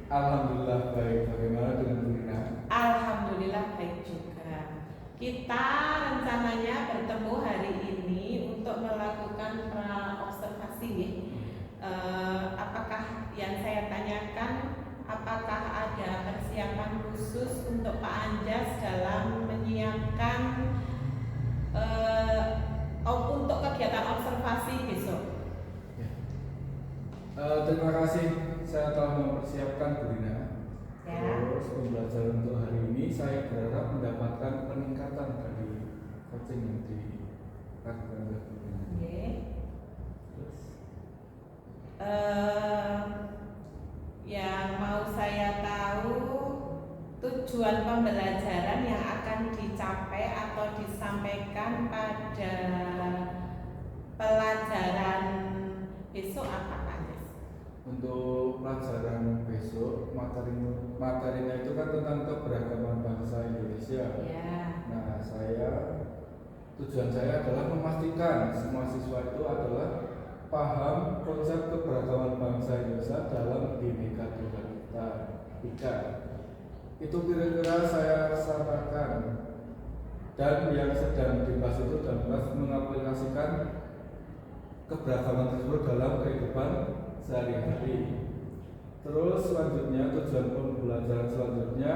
Alhamdulillah baik. Bagaimana dengan Bu Rina? Alhamdulillah baik juga. Kita rencananya bertemu hari ini untuk melakukan observasi nih. Apakah yang saya tanyakan, apakah ada persiapan khusus untuk Pak Anjas dalam menyiapkan untuk kegiatan observasi besok? Ya. Terima kasih. Saya telah mempersiapkan Bu Rina. Ya. Terus pembelajaran untuk hari ini saya berharap mendapatkan peningkatan dari coaching yang dilakukan oleh Bu Rina. Oke. Terus yang mau saya tahu tujuan pembelajaran yang akan dicapai atau disampaikan pada pelajaran besok apa Pak Anjas? untuk pelajaran besok materinya itu kan tentang keberagaman bangsa Indonesia. Ya. Nah, tujuan saya adalah memastikan semua siswa itu adalah paham konsep keberagaman bangsa Indonesia dalam Bhinneka Tunggal Ika. Itu kira-kira saya sampaikan, dan yang sedang dibahas itu dalam mengaplikasikan keberagaman tersebut dalam kehidupan sehari-hari. Terus selanjutnya tujuan pembelajaran selanjutnya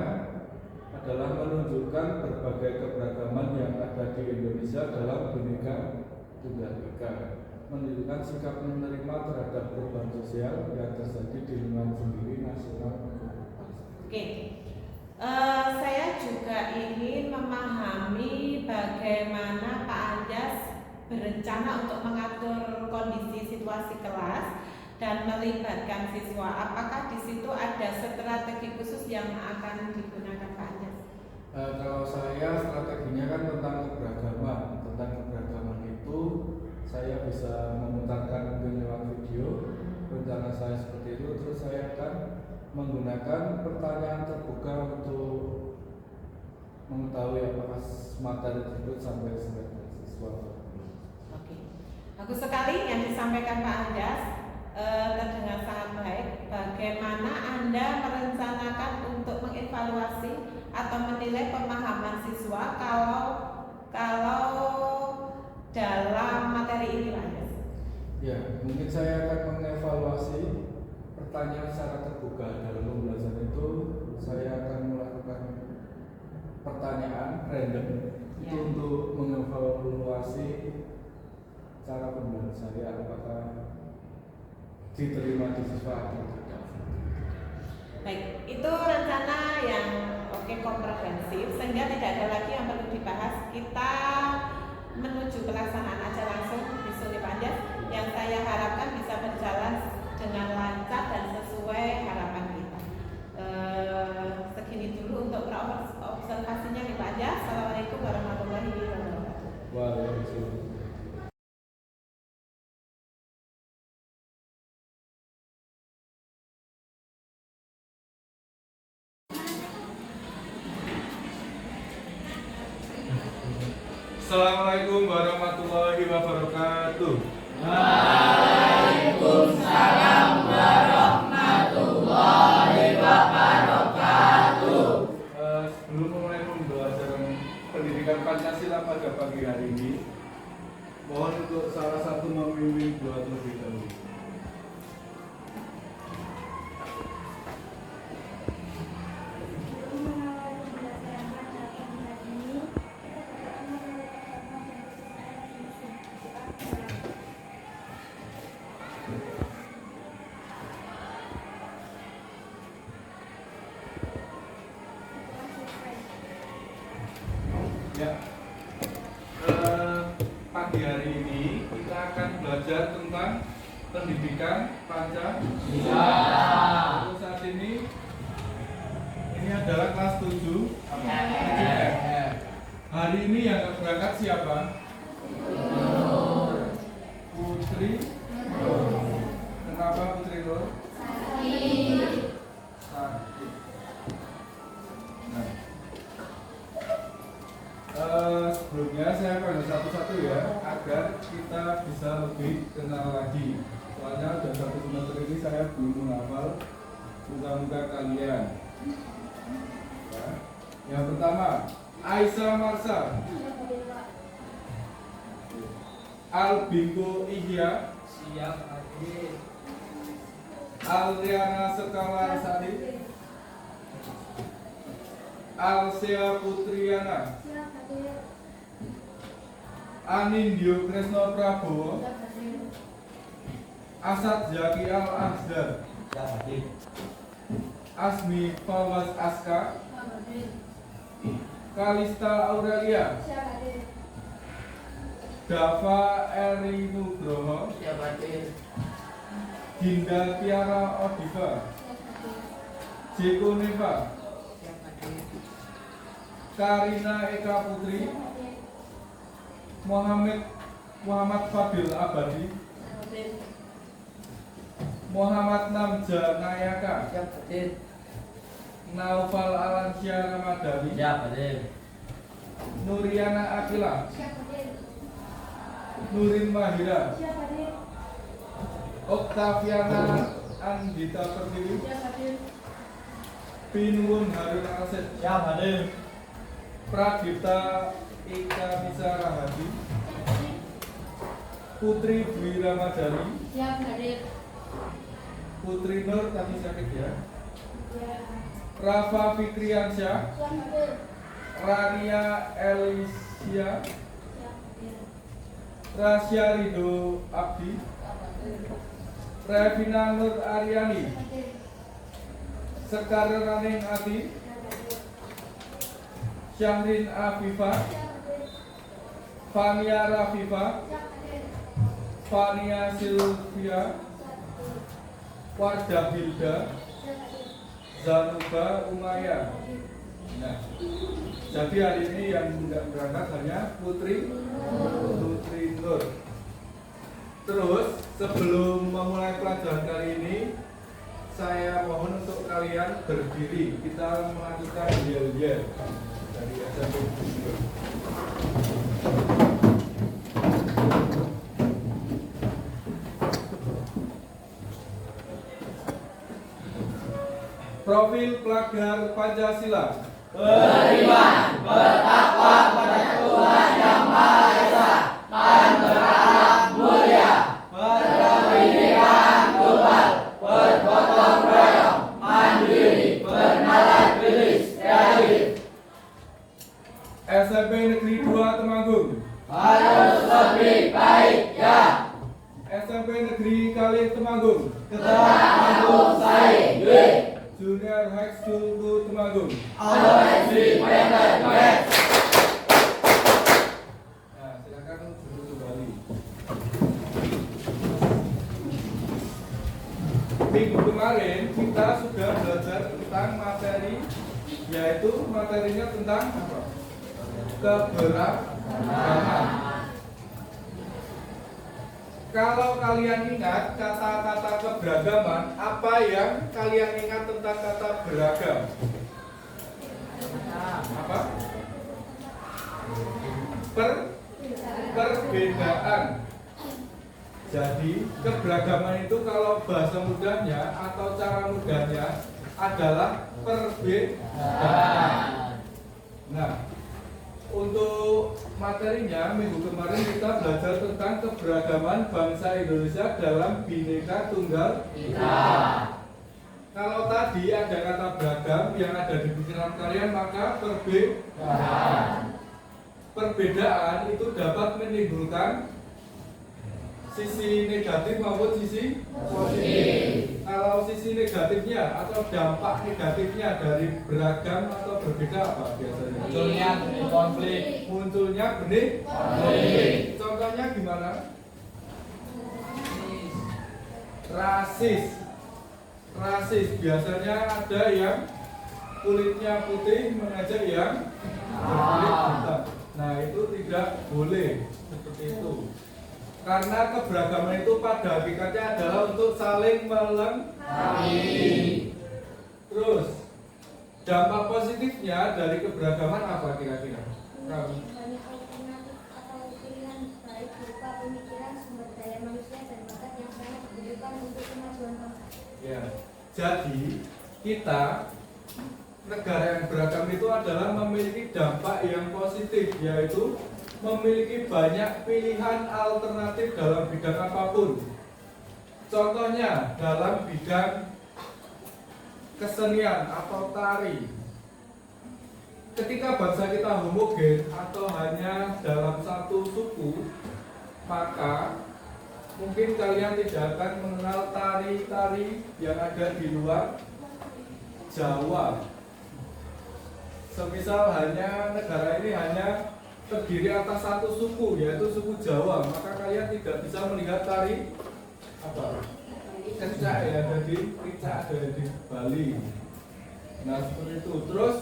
adalah menunjukkan berbagai keberagaman yang ada di Indonesia dalam Bhinneka Tunggal Ika, menunjukkan sikap menerima terhadap perubahan sosial yang terjadi di lingkungan sendiri nasional. Oke. Saya juga ingin memahami bagaimana Pak Anjas berencana untuk mengatur kondisi situasi kelas dan melibatkan siswa. Apakah di situ ada strategi khusus yang akan digunakan Pak Anjas? Kalau saya strateginya kan tentang keberagaman. Tentang keberagaman itu saya bisa memutarkan mungkin lewat video. Rencana saya seperti itu. Terus saya akan menggunakan pertanyaan terbuka untuk mengetahui apakah materi tersebut sampai ke siswa. Oke, bagus sekali yang disampaikan Pak Anjas, terdengar sangat baik. Bagaimana Anda merencanakan untuk mengevaluasi atau menilai pemahaman siswa kalau dalam materi ini Pak Anjas? Ya, mungkin saya akan mengevaluasi pertanyaan secara terbuka. Dalam pembelajaran itu saya akan melakukan pertanyaan random itu untuk mengevaluasi cara pembelajaran saya, apakah diterima di siswa atau tidak. Baik, itu rencana yang komprehensif sehingga tidak ada lagi yang perlu dibahas. Kita menuju pelaksanaan aja langsung besok Pak Anjas, yang saya harapkan bisa berjalan dengan lancar dan sesuai harapan kita. Segini dulu untuk observasinya Pak Anjas. Assalamualaikum warahmatullahi wabarakatuh. Waalaikumsalam. Assalamualaikum warahmatullahi wabarakatuh. Waalaikumsalam warahmatullahi wabarakatuh. Sebelum mulai pembelajaran pendidikan Pancasila pada pagi hari ini, mohon untuk salah satu memimpin doa terlebih dahulu. Ya, pagi hari ini kita akan belajar tentang pendidikan Pancasila. Untuk saat ini adalah kelas 7. Hari ini yang berangkat siapa? Putri. Kenapa Putri Nur? Sakit. Nah, sebelumnya saya akan satu-satu ya, agar kita bisa lebih kenal lagi. Soalnya udah 1 semester ini saya belum menghafal muka-muka kalian. Ya. Yang pertama, Aisyah Marsha, Albinko Ihya, Siap hadir. Alriana Sekalarsari, Alsea Putriana, Anindyo Kresno Prabowo, Asad Zaki Al Azdar, Siap hadir. Asmi Fawaz Aska, Kalista Aurelia, Dava Eri Nugroho, Siap hadir. Dinda Tiara Odiva, Jeko Neva, Siap hadir. Karina Eka Putri, Muhammad Fadil Abadi, Muhammad Namja Nayaka, Siap hadir. Naufal Alansyah Ramadhani, Siap hadir. Nuriana Akila, Nurin Mahira, Oktaviana Andita Pertiwi, Pinun Harun Aset, Siap hadir. Pradipta Ika Nisa Rahadi, Putri Dwi Ramadhani, Putri Nur tadi sakit ya, Rafa Fikriansyah, Rania Elisia, Rasya Ridho Abdi, Revina Nur Aryani, Sekar Raning Ati, Syahrin Afifah, Fania Rafifa, Fania Silvia, Wardah Hilda, Zanuba Umaya. Nah, jadi hari ini yang tidak berangkat hanya Putri Nur. Terus sebelum memulai pelajaran kali ini, saya mohon untuk kalian berdiri. Kita melanjutkan yel-yel dari SMP Nur. Profil pelanggar Pancasila. Beriman, bertakwa pada Tuhan Yang Maha Esa, dan berakhlak mulia, berpendidikan global, bergotong royong, mandiri, bernalar gelis, kreatif. SMP Negeri 2 Temanggung. Harus lebih baik ya. SMP Negeri Kalih Temanggung. Tetap mampu saing, duit. Junior High School 2 Temanggung. Always be better, yes. Nah, silakan duduk kembali. Minggu kemarin kita sudah belajar tentang materi, yaitu materinya tentang apa? Keberagaman. Kalau kalian ingat kata-kata keberagaman, apa yang kalian ingat tentang kata beragam? Apa? Perbedaan. Jadi keberagaman itu kalau bahasa mudahnya atau cara mudahnya adalah perbedaan. Nah, untuk materinya minggu kemarin kita belajar tentang keberagaman bangsa Indonesia dalam Bhinneka Tunggal Ika. Kalau tadi ada kata beragam yang ada di pikiran kalian, maka perbedaan itu dapat menimbulkan sisi negatif maupun sisi positif. Kalau sisi negatifnya atau dampak negatifnya dari beragam atau berbeda apa biasanya? Munculnya benih konflik. Munculnya benih konflik. Contohnya gimana? Rasis biasanya ada yang kulitnya putih mengajak yang berkulit hitam. Nah, itu tidak boleh seperti itu. Karena keberagaman itu pada hakikatnya adalah untuk saling melengkapi. Terus dampak positifnya dari keberagaman apa kira-kira? Banyak alternatif atau pilihan baik berupa pemikiran, sumber daya manusia dan bakat yang sangat dibutuhkan untuk kemajuan bangsa. Ya. Jadi kita negara yang beragam itu adalah memiliki dampak yang positif, yaitu memiliki banyak pilihan alternatif dalam bidang apapun. Contohnya dalam bidang kesenian atau tari. Ketika bangsa kita homogen atau hanya dalam satu suku, maka mungkin kalian tidak akan mengenal tari-tari yang ada di luar Jawa. Semisal hanya negara ini hanya terdiri atas satu suku, yaitu suku Jawa, maka kalian tidak bisa melihat tari apa? Kecak ya, jadi kecak ada di Bali. Nah seperti itu. Terus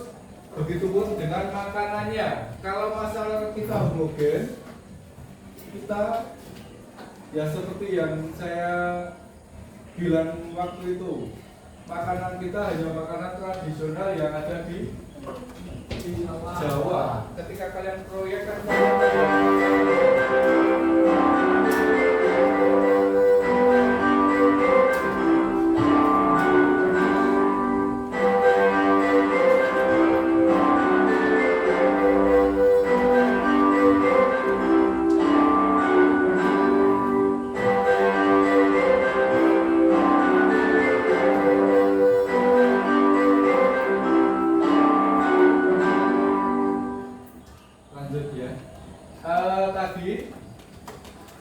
begitupun dengan makanannya. Kalau masalah kita homogen, kita ya seperti yang saya bilang waktu itu, makanan kita hanya makanan tradisional yang ada di Jawa. Ketika kalian proyek kan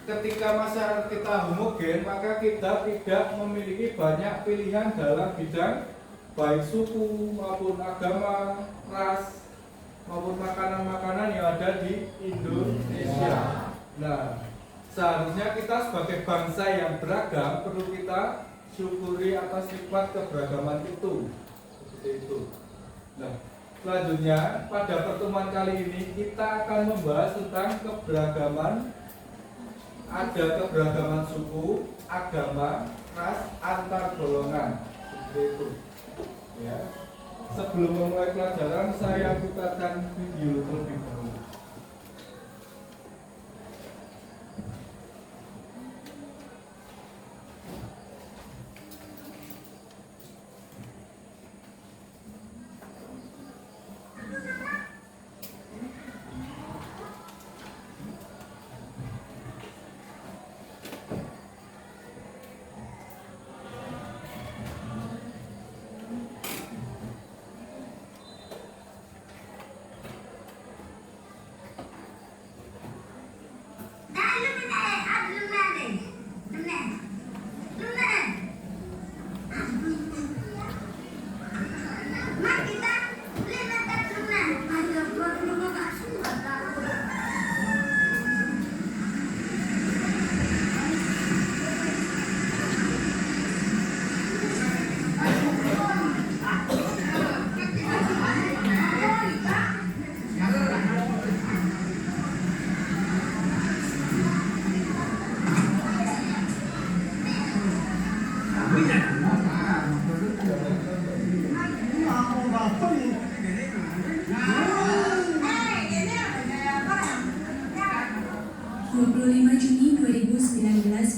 ketika masyarakat kita homogen, maka kita tidak memiliki banyak pilihan dalam bidang baik suku maupun agama, ras maupun makanan-makanan yang ada di Indonesia. Nah, seharusnya kita sebagai bangsa yang beragam perlu kita syukuri atas nikmat keberagaman itu. Seperti itu. Nah, selanjutnya pada pertemuan kali ini kita akan membahas tentang keberagaman. Ada keberagaman suku, agama, ras, antar golongan. Seperti itu. Ya. Sebelum memulai pelajaran, saya putarkan video terlebih dahulu.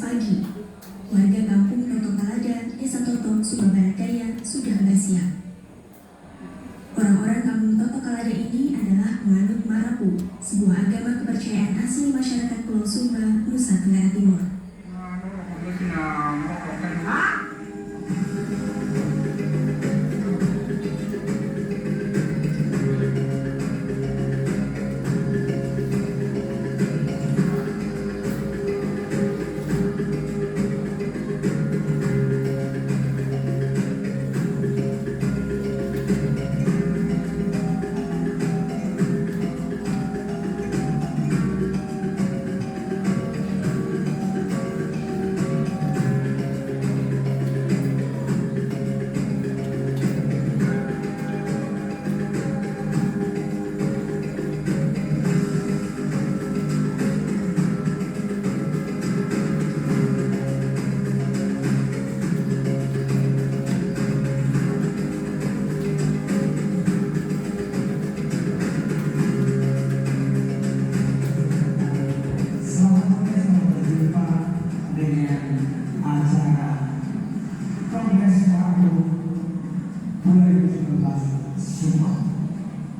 Pagi, warga kampung Toto Kalada, Desa Totong, Sumba Barat Daya sudah bersiap. Orang-orang kampung Toto Kalada ini adalah penganut Marapu, sebuah agama kepercayaan asli masyarakat Pulau Sumba, Nusa Tenggara Timur.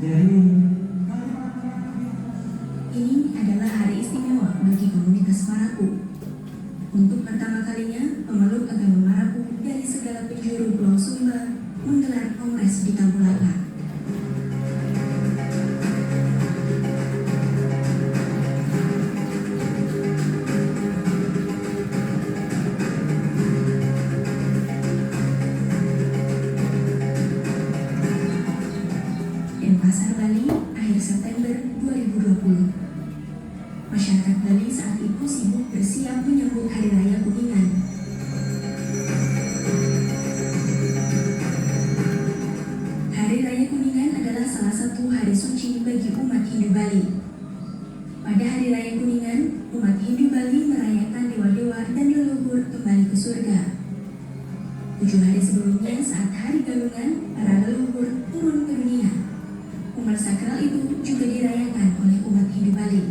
Ini adalah hari istimewa bagi komunitas Marapu. Untuk pertama kalinya, pemeluk agama Marapu dari segala penjuru Pulau Sumba menggelar kongres di Tambulaka. Denpasar, Bali, akhir September 2020. Masyarakat Bali saat itu sibuk bersiap menyambut Hari Raya Kuningan. Hari Raya Kuningan adalah salah satu hari suci bagi umat Hindu Bali. Pada Hari Raya Kuningan, umat Hindu Bali merayakan dewa-dewa dan leluhur kembali ke surga. 7 hari sebelumnya saat Hari Galungan, para leluhur turun ke dunia. Umat sakral itu juga dirayakan oleh umat Hindu Bali.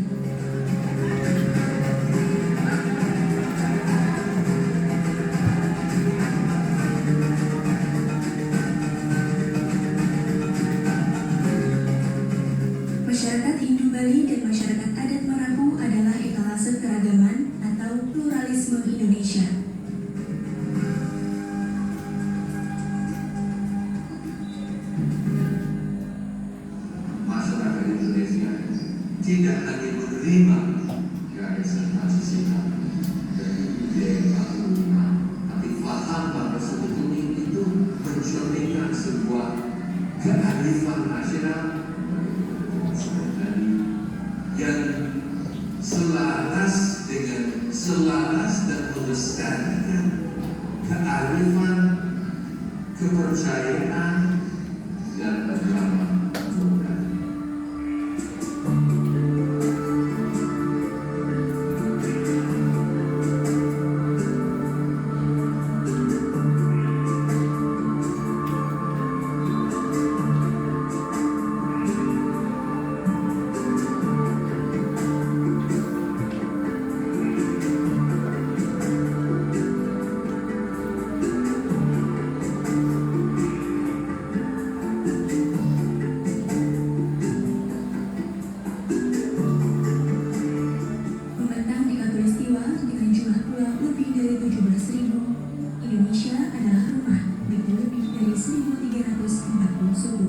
Masyarakat Hindu Bali dan masyarakat adat Marapu adalah etalase keragaman atau pluralisme Indonesia. Masyarakat Indonesia tidak hanya menerima gagasan Pancasila dari UUD 45, tapi paham bahwa sebetulnya itu mencerminkan sebuah kearifan nasional yang selaras dan melestarikan kearifan, kepercayaan dan agama. Membentang di Khatulistiwa dengan jumlah pulau lebih dari 17.000, Indonesia adalah rumah bagi lebih dari 1.340 suku.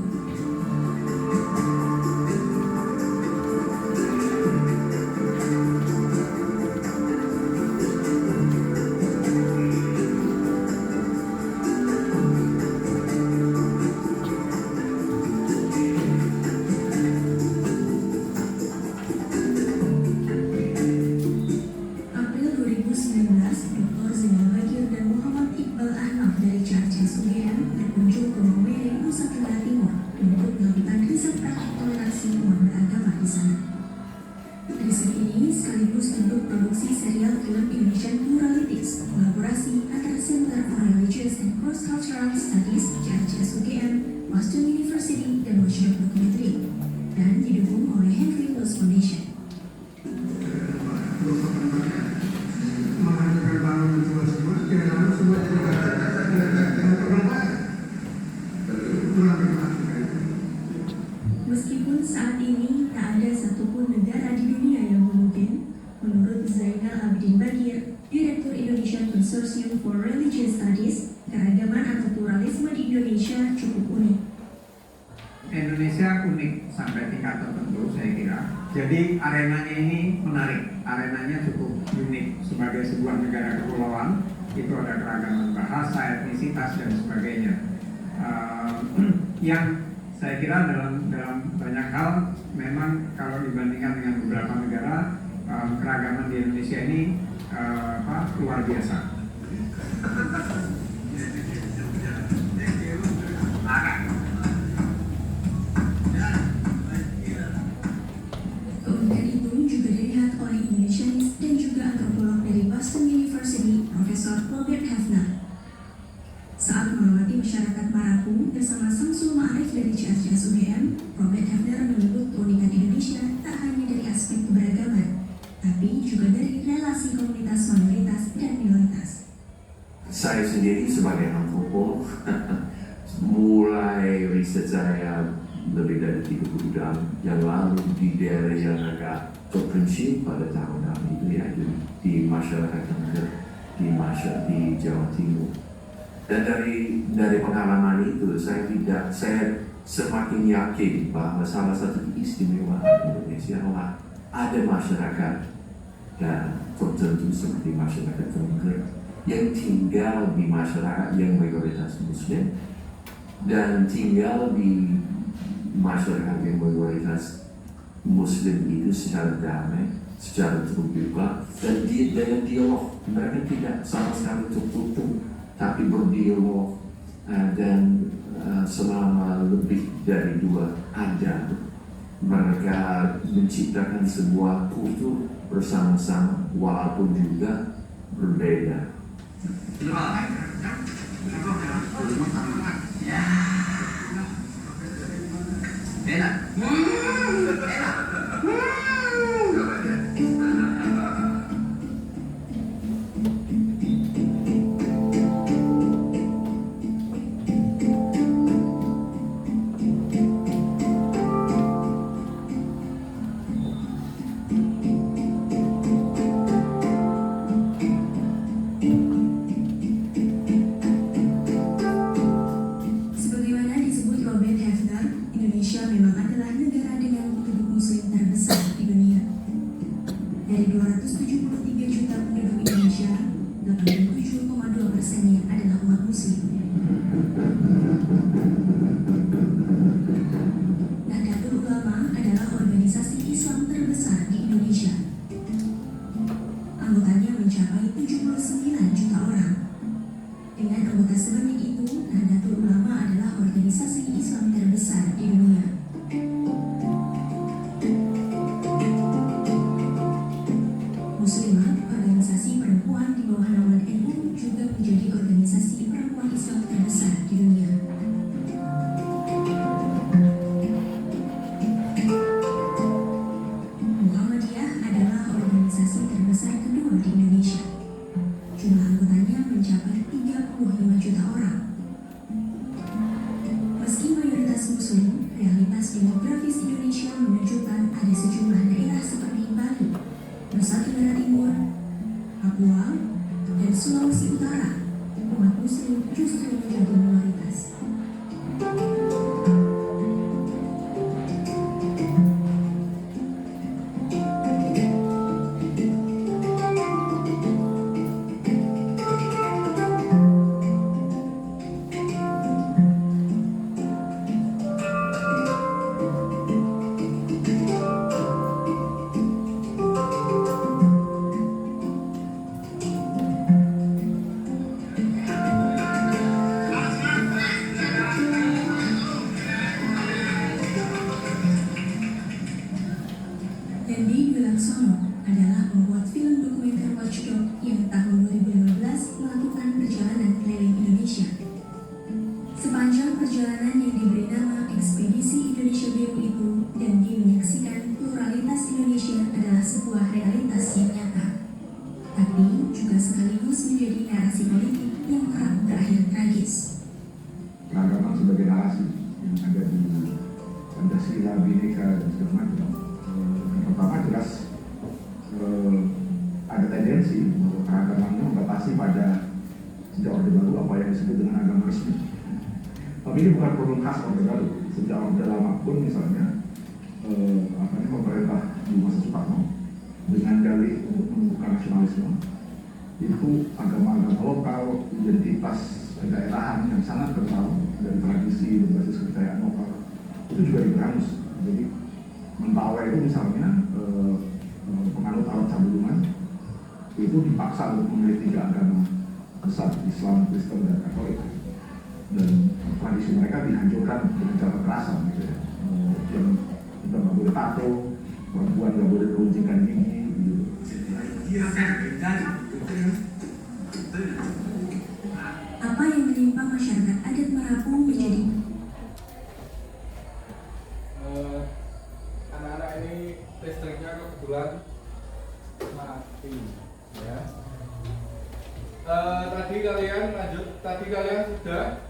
April 2019, Dr. Zainal Bagir dan Muhammad Iqbal Ahnaf dari CHS UGM berkunjung ke Maumere, Nusa Tenggara Timur untuk melakukan riset praktik toleransi umat beragama di sana. Riset ini sekaligus bentuk produksi serial film Indonesian Pluralities, kolaborasi antara Center for Religious and Cross-Cultural Studies CHS UGM, Boston University, dan Watchdog Documentary, dan didukung oleh Henry Luce Foundation. Meskipun saat ini tak ada satupun negara di dunia yang homogen, menurut Zainal Abidin Bagir, Direktur Indonesian Consortium for Religious Studies, keragaman atau pluralisme di Indonesia cukup unik. Indonesia unik sampai tingkat tertentu saya kira. Jadi arenanya ini menarik, arenanya cukup unik sebagai sebuah negara kepulauan. Itu ada keragaman bahasa, etnisitas dan sebagainya. Yang saya kira dalam banyak hal memang kalau dibandingkan dengan beberapa negara, keragaman di Indonesia ini luar biasa. Keunikan itu juga dilihat oleh Indonesianis dan juga antropolog dari Boston University, Profesor Robert Hefner. Saat mengamati masyarakat Marapu bersama Samsul Ma'arif dari CHS UGM, Robert Hefner menyebut keunikan Indonesia tak hanya dari aspek keberagaman, tapi juga dari relasi komunitas mayoritas dan minoritas. Saya sendiri sebagai antropolog mulai riset saya lebih dari 30 tahun yang lalu di daerah yang agak terpencil pada tahun itu yaitu di masyarakat Tengger, di Jawa Timur. Dan dari pengalaman itu saya semakin yakin bahwa salah satu keistimewaan Indonesia adalah ada masyarakat dan tertentu seperti masyarakat Tengger yang tinggal di masyarakat yang mayoritas Muslim dan tinggal di masyarakat yang mayoritas Muslim itu secara damai, secara terbuka dan dengan dialog. Mereka tidak sama sekali tertutup, tapi berdialog dan selama lebih dari 2 abad mereka menciptakan sebuah kultur bersama-sama walaupun juga berbeda. Sebagaimana disebut Robert Hefner, Indonesia memang adalah negara dengan penduduk Muslim terbesar di dunia. Dari 273 juta penduduk Indonesia, 87,2%-nya adalah umat Muslim. Nahdlatul Ulama adalah organisasi Islam terbesar di Indonesia. Anggotanya mencapai 79 juta orang. Dengan anggota sebanyak itu, Nahdlatul Ulama adalah organisasi Islam terbesar di dunia. Muslimah, organisasi perempuan di bawah naungan NU, juga menjadi organisasi perempuan Islam terbesar di dunia. Muhammadiyah adalah organisasi terbesar kedua di Indonesia. Jumlah anggotanya mencapai 35 juta orang. Meski mayoritas Muslim, realitas demografis Indonesia menunjukkan ada sejumlah daerah seperti Bali, Nusa Tenggara Timur, Papua, dan Sulawesi Utara. Umat Muslim justru menjadi minoritas. Dendi Wilaksono adalah pembuat film dokumenter Watchdog yang tahun 2015 melakukan perjalanan keliling Indonesia. Sepanjang perjalanan yang diberi nama Ekspedisi Indonesia Biru itu, Dendi menyaksikan pluralitas Indonesia adalah sebuah realitas yang nyata, tapi juga sekaligus menjadi narasi politik yang kerap berakhir tragis. Keragaman sebagai narasi yang ada di Pancasila, Bhinneka dan segala macam. Yang pertama jelas ada tendensi bahwa keragamannya membatasi pada sejak Orde Baru apa yang disebut dengan agama resmi. Tapi ini bukan problem khas Orde Baru. Sejak Orde Lama pun misalnya pemerintah di masa Soekarno dengan dalih untuk menumbuhkan nasionalisme itu agama-agama lokal, identitas kedaerahan yang sangat kental dari tradisi berbasis kepercayaan lokal itu juga diberangus. Jadi Mentawai itu misalnya penganut Arab Cabulungan itu dipaksa untuk memilih 3 agama besar, Islam, Kristen, dan Katolik, dan tradisi mereka dihancurkan dengan cara kekerasan gitu ya. Yang kita nggak boleh tato, perempuan nggak boleh meruncingkan gigi gitu. Apa yang menimpa masyarakat adat Marapu menjadi anak-anak ini listriknya kebetulan mati ya. Tadi kalian sudah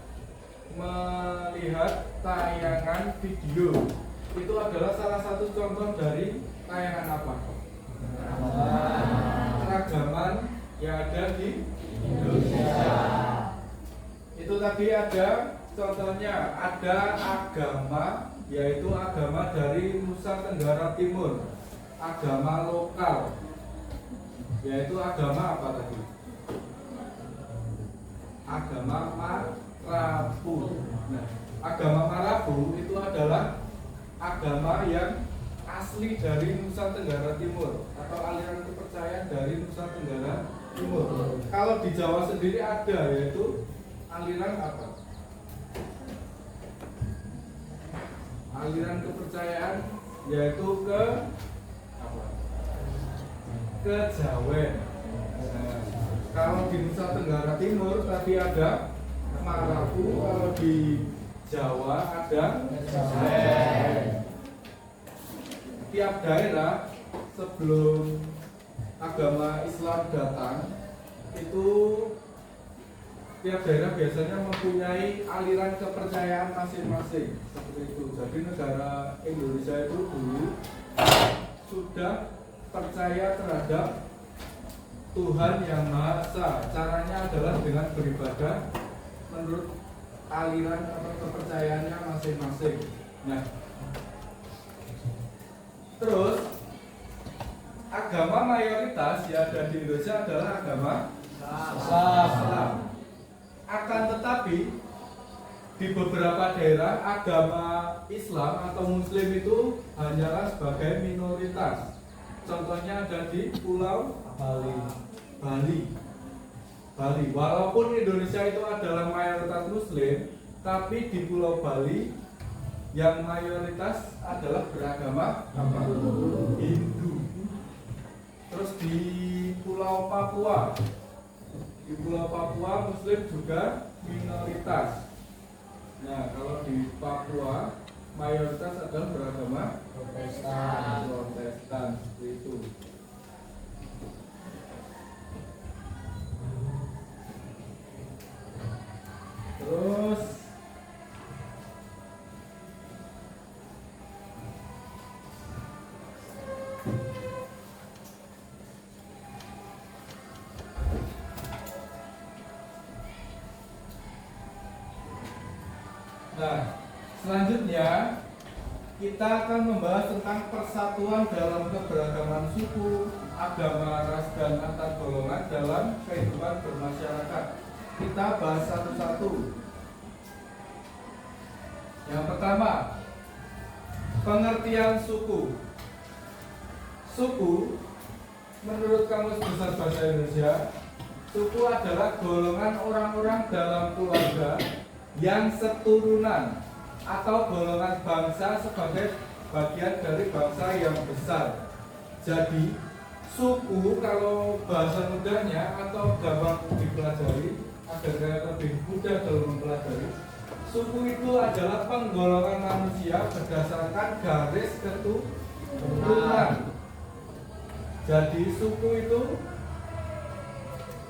melihat tayangan video. Itu adalah salah satu contoh dari tayangan apa? Keragaman yang ada di Indonesia. Itu tadi ada contohnya, ada agama, yaitu agama dari Nusa Tenggara Timur, agama lokal, yaitu agama apa tadi? Agama Marabu. Nah, agama Marabu itu adalah agama yang asli dari Nusa Tenggara Timur atau aliran kepercayaan dari Nusa Tenggara Timur. Kalau di Jawa sendiri ada, yaitu aliran apa? Aliran kepercayaan yaitu ke apa? Kejawen. Nah, kalau di Nusa Tenggara Timur tadi ada Marabu, kalau di Jawa ada Kejawen. Tiap daerah sebelum agama Islam datang itu tiap daerah biasanya mempunyai aliran kepercayaan masing-masing seperti itu. Jadi negara Indonesia itu dulu sudah percaya terhadap Tuhan Yang Maha Esa. Caranya adalah dengan beribadah menurut aliran atau kepercayaannya masing-masing. Nah, terus agama mayoritas yang ada di Indonesia adalah agama Islam. Akan tetapi di beberapa daerah agama Islam atau Muslim itu hanyalah sebagai minoritas. Contohnya ada di Pulau Bali. Walaupun Indonesia itu adalah mayoritas Muslim, tapi di Pulau Bali yang mayoritas adalah beragama Hindu. Terus di Pulau Papua Muslim juga minoritas. Nah, kalau di Papua mayoritas adalah beragama Protestan seperti itu. Terus selanjutnya kita akan membahas tentang persatuan dalam keberagaman suku, agama, ras, dan antar golongan dalam kehidupan bermasyarakat. Kita bahas satu-satu. Yang pertama, pengertian suku. Suku, menurut Kamus Besar Bahasa Indonesia, suku adalah golongan orang-orang dalam keluarga yang seturunan atau golongan bangsa sebagai bagian dari bangsa yang besar. Jadi suku kalau bahasa mudahnya atau gampang dipelajari agar lebih mudah dalam mempelajari, suku itu adalah penggolongan manusia berdasarkan garis keturunan. Jadi suku itu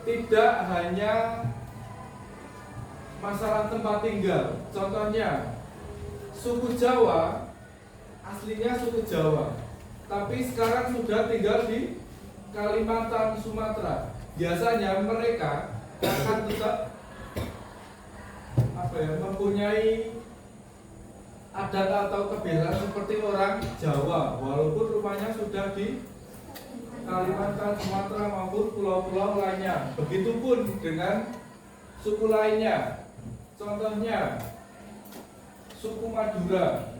tidak hanya masalah tempat tinggal. Contohnya suku Jawa, aslinya suku Jawa, tapi sekarang sudah tinggal di Kalimantan, Sumatera. Biasanya mereka akan tetap mempunyai adat atau kebiasaan seperti orang Jawa, walaupun rumahnya sudah di Kalimantan, Sumatera maupun pulau-pulau lainnya. Begitupun dengan suku lainnya. Contohnya suku Madura.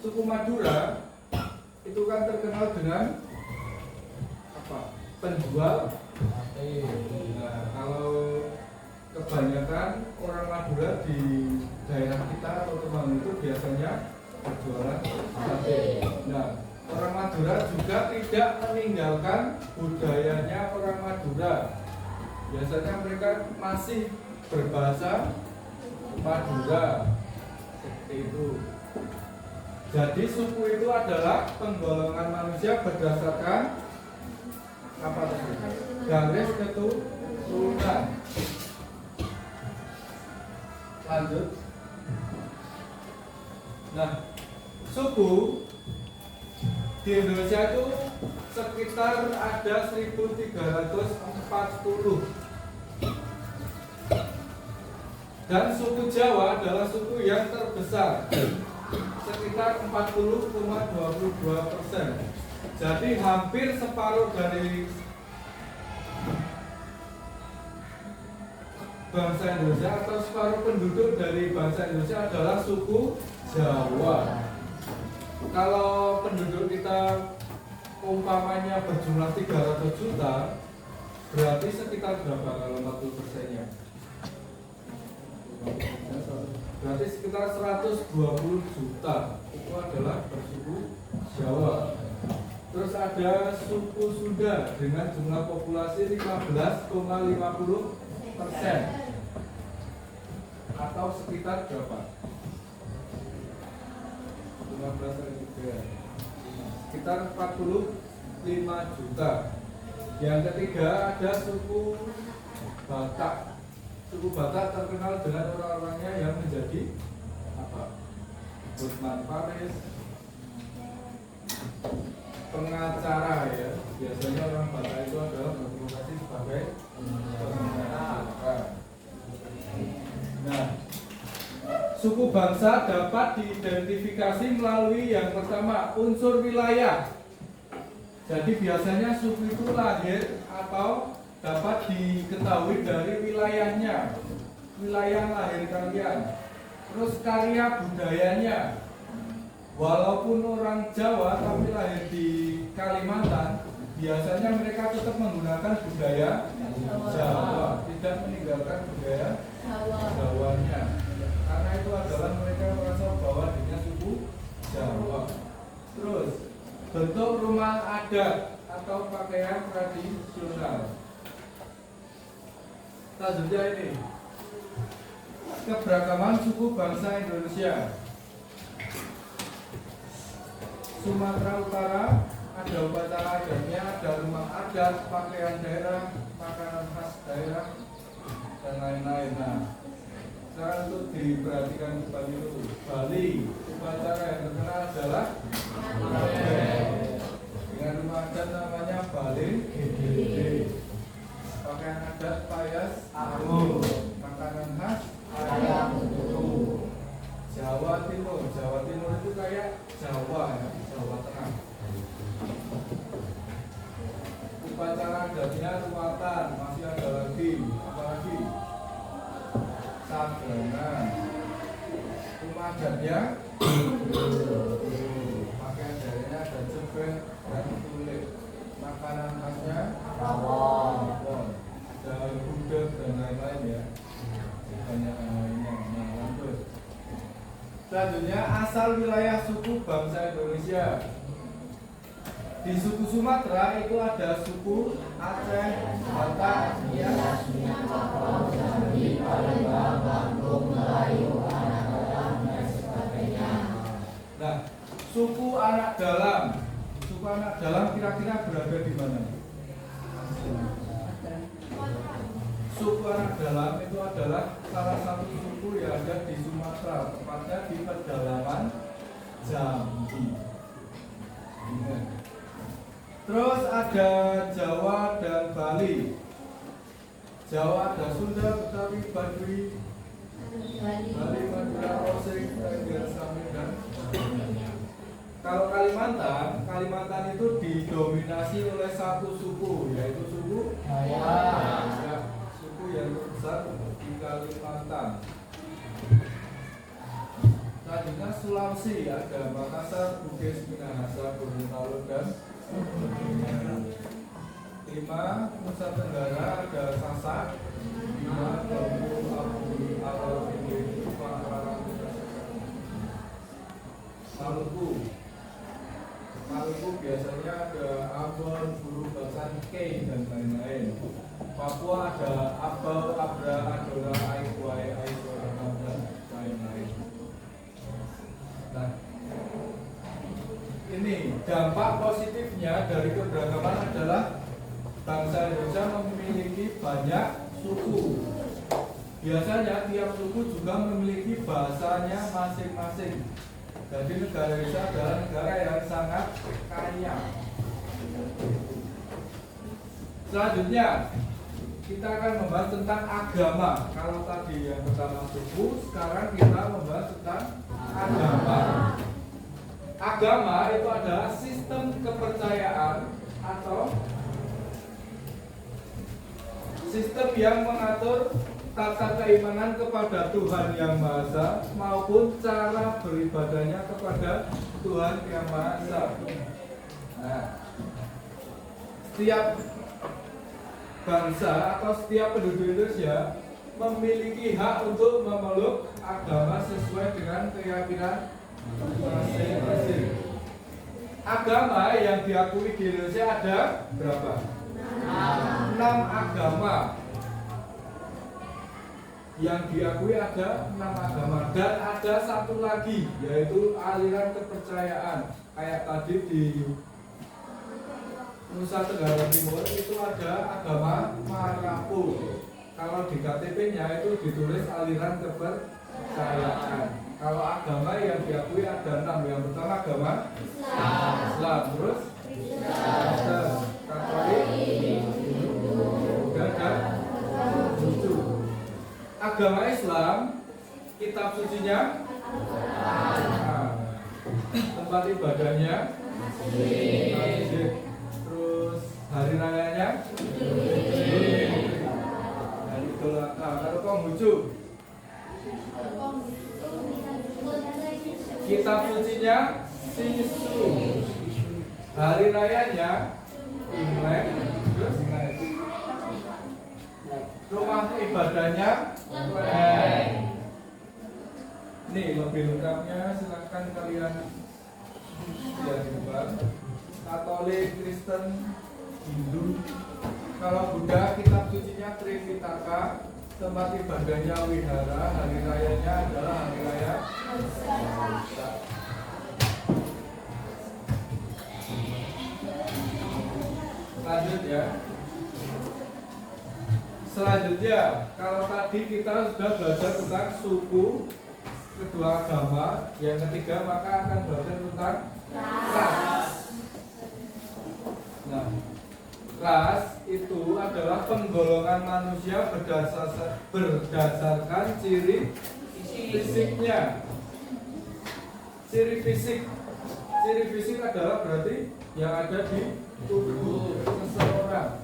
Suku Madura itu kan terkenal dengan apa? Penjual. Nah, kalau kebanyakan orang Madura di daerah kita atau teman itu biasanya berjualan sate. Nah, orang Madura juga tidak meninggalkan budayanya orang Madura. Biasanya mereka masih berbahasa Madura. Seperti itu. Jadi suku itu adalah penggolongan manusia berdasarkan apa tadi? Garis keturunan. Lanjut. Nah, suku di Indonesia itu sekitar ada 1340. Dan suku Jawa adalah suku yang terbesar, sekitar 40,22%. Jadi hampir separuh dari bangsa Indonesia atau separuh penduduk dari bangsa Indonesia adalah suku Jawa. Kalau penduduk kita umpamanya berjumlah 300 juta, berarti sekitar berapa kalau 40%-nya? Berarti sekitar 120 juta itu adalah bersuku Jawa. Terus ada suku Sunda dengan jumlah populasi 15,50%, atau sekitar berapa? 15 sekitar 45 juta. Yang ketiga ada suku Batak. Suku Batak terkenal dengan orang-orangnya yang menjadi apa? Hotman Paris, pengacara ya. Biasanya orang Batak itu adalah berprofesi sebagai pengacara. Nah, suku bangsa dapat diidentifikasi melalui yang pertama, unsur wilayah. Jadi biasanya suku itu lahir atau dapat diketahui dari wilayahnya, wilayah lahir kalian. Terus karya budayanya. Walaupun orang Jawa tapi lahir di Kalimantan, biasanya mereka tetap menggunakan budaya Jawa, tidak meninggalkan budaya Jawanya. Karena itu adalah mereka merasa bahwa dirinya suku Jawa. Terus bentuk rumah adat atau pakaian tradisional. Selanjutnya ini keberagaman suku bangsa Indonesia. Sumatera Utara ada upacara adatnya, ada rumah adat, pakaian daerah, makanan khas daerah, dan lain-lain. Nah, sekarang untuk diperhatikan depan itu, Bali, upacara yang terkenal adalah dengan rumah adat namanya Bali Gede. Pakaian adat Payas Agung, makanan khas ayam betutu. Jawa Timur itu kayak Jawa ya, Jawa Tengah. Upacara adatnya ruatan, masih ada lagi, apa lagi? Sabangan. Rumah adatnya pakaian daerahnya ada jebet dan kulit. Makanan khasnya rawon, ada gudeg dan lain-lain ya. Banyak yang lainnya. Nah, lanjut. Selanjutnya asal wilayah suku bangsa Indonesia. Di suku Sumatera itu ada suku Aceh, Batak, Nias, Jambi, Palembang, Lampung, Melayu, Anak Dalam, dan sebagainya. Nah, suku anak dalam. Suku anak dalam kira-kira berada di mana? Suku anak dalam itu adalah salah satu suku yang ada di Sumatera, tepatnya di pedalaman Jambi. Terus ada Jawa dan Bali. Jawa ada Sunda, Betawi, Baduy, Bali, Madura, Osing, Tengger, Samir, dan sebagainya. Kalau Kalimantan itu didominasi oleh satu suku, yaitu suku Dayak. Suku yang terbesar di Kalimantan. Selanjutnya Sulawesi ada Makassar, Bugis, Minahasa, Gorontalo, dan Lima. Nusa Tenggara ada Sasak, Bima, Bambu, Abu, Awal, Bindi, Pangkalan, Maluku biasanya ada Ambon, Buru, Basan, Kei, dan lain-lain. Papua ada Abau, Abra, Adora, Aikwai, Aizora, dan lain-lain. Nah, ini dampak positifnya dari keberagaman adalah bangsa Indonesia memiliki banyak suku. Biasanya tiap suku juga memiliki bahasanya masing-masing. Jadi negara Indonesia adalah negara yang sangat kaya. Selanjutnya kita akan membahas tentang agama. Kalau tadi yang pertama suku, sekarang kita membahas tentang agama. Agama itu adalah sistem kepercayaan atau sistem yang mengatur tata keimanan kepada Tuhan Yang Maha Esa maupun cara beribadahnya kepada Tuhan Yang Maha Esa. Nah, setiap bangsa atau setiap penduduk Indonesia memiliki hak untuk memeluk agama sesuai dengan keyakinan masing-masing. Agama yang diakui di Indonesia ada berapa? 6 agama. Yang diakui ada 6 agama dan ada satu lagi yaitu aliran kepercayaan. Kayak tadi di Nusa Tenggara Timur itu ada agama Marapu. Kalau di KTP-nya itu ditulis aliran kepercayaan. Kalau agama yang diakui ada 6. Yang pertama agama Islam, terus Kristen, Katolik, dan Hindu. Agama Islam, kitab sucinya, tempat ibadahnya, masjid. Terus hari rayanya, hari Idul Adha. Kalau Konghucu, kitab sucinya Sisu, hari rayanya Imlek, terus rumah ibadahnya nih lebih lengkapnya silakan kalian lihat di depan. Katolik, Kristen, Hindu. Kalau Buddha kitab sucinya Tripitaka, tempat ibadahnya wihara, hari rayanya adalah hari raya Waisak. Lanjut ya. Selanjutnya, kalau tadi kita sudah belajar tentang suku, kedua agama, yang ketiga maka akan belajar tentang ras. Nah, ras itu adalah penggolongan manusia berdasarkan ciri fisiknya. Ciri fisik adalah berarti yang ada di tubuh seseorang.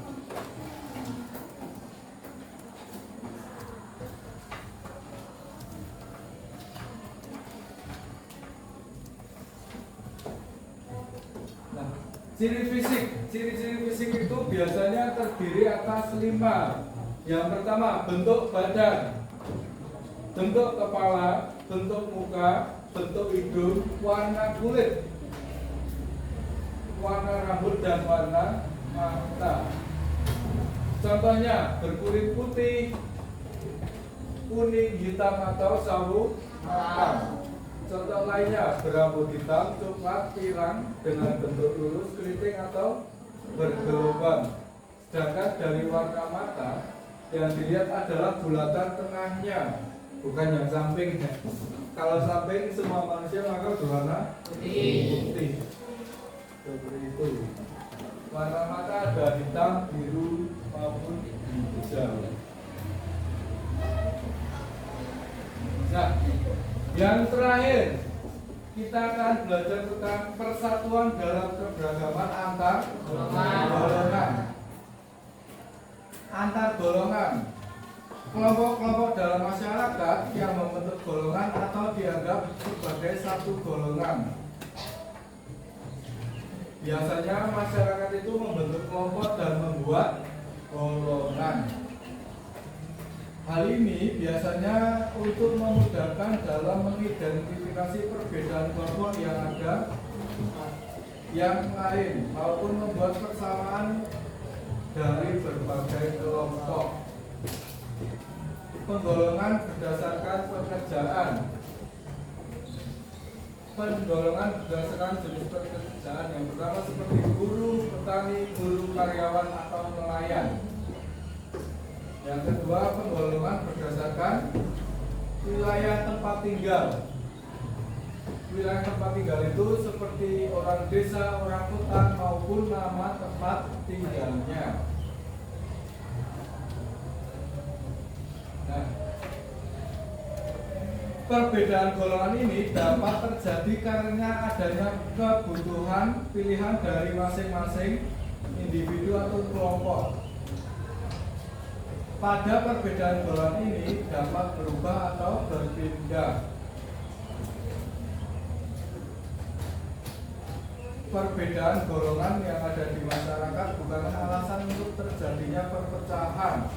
Ciri-ciri fisik itu biasanya terdiri atas 5. Yang pertama, bentuk badan, bentuk kepala, bentuk muka, bentuk hidung, warna kulit, warna rambut dan warna mata. Contohnya berkulit putih, kuning, hitam atau sawo matang. Contoh lainnya berambut hitam, coklat, pirang dengan bentuk lurus, keriting atau bergelombang. Sedangkan dari warna mata yang dilihat adalah bulatan tengahnya, bukan yang samping. Kalau samping semua manusia maka berwarna putih. Seperti itu. Warna mata ada hitam, biru maupun hijau. Nah, yang terakhir kita akan belajar tentang persatuan dalam keberagaman antar golongan. Antar golongan, kelompok-kelompok dalam masyarakat yang membentuk golongan atau dianggap sebagai satu golongan. Biasanya masyarakat itu membentuk kelompok dan membuat golongan. Hal ini biasanya untuk memudahkan dalam mengidentifikasi perbedaan kelompok yang ada yang lain maupun membuat persamaan dari berbagai kelompok. Penggolongan berdasarkan pekerjaan. Penggolongan berdasarkan jenis pekerjaan. Yang pertama seperti guru, petani, guru, karyawan atau nelayan. Yang kedua, penggolongan berdasarkan wilayah tempat tinggal. wilayah tempat tinggal itu seperti orang desa, orang hutan maupun nama tempat tinggalnya. Nah, perbedaan golongan ini dapat terjadi karena adanya kebutuhan pilihan dari masing-masing individu atau kelompok. Pada perbedaan golongan ini dapat berubah atau berpindah. Perbedaan golongan yang ada di masyarakat bukanlah alasan untuk terjadinya perpecahan.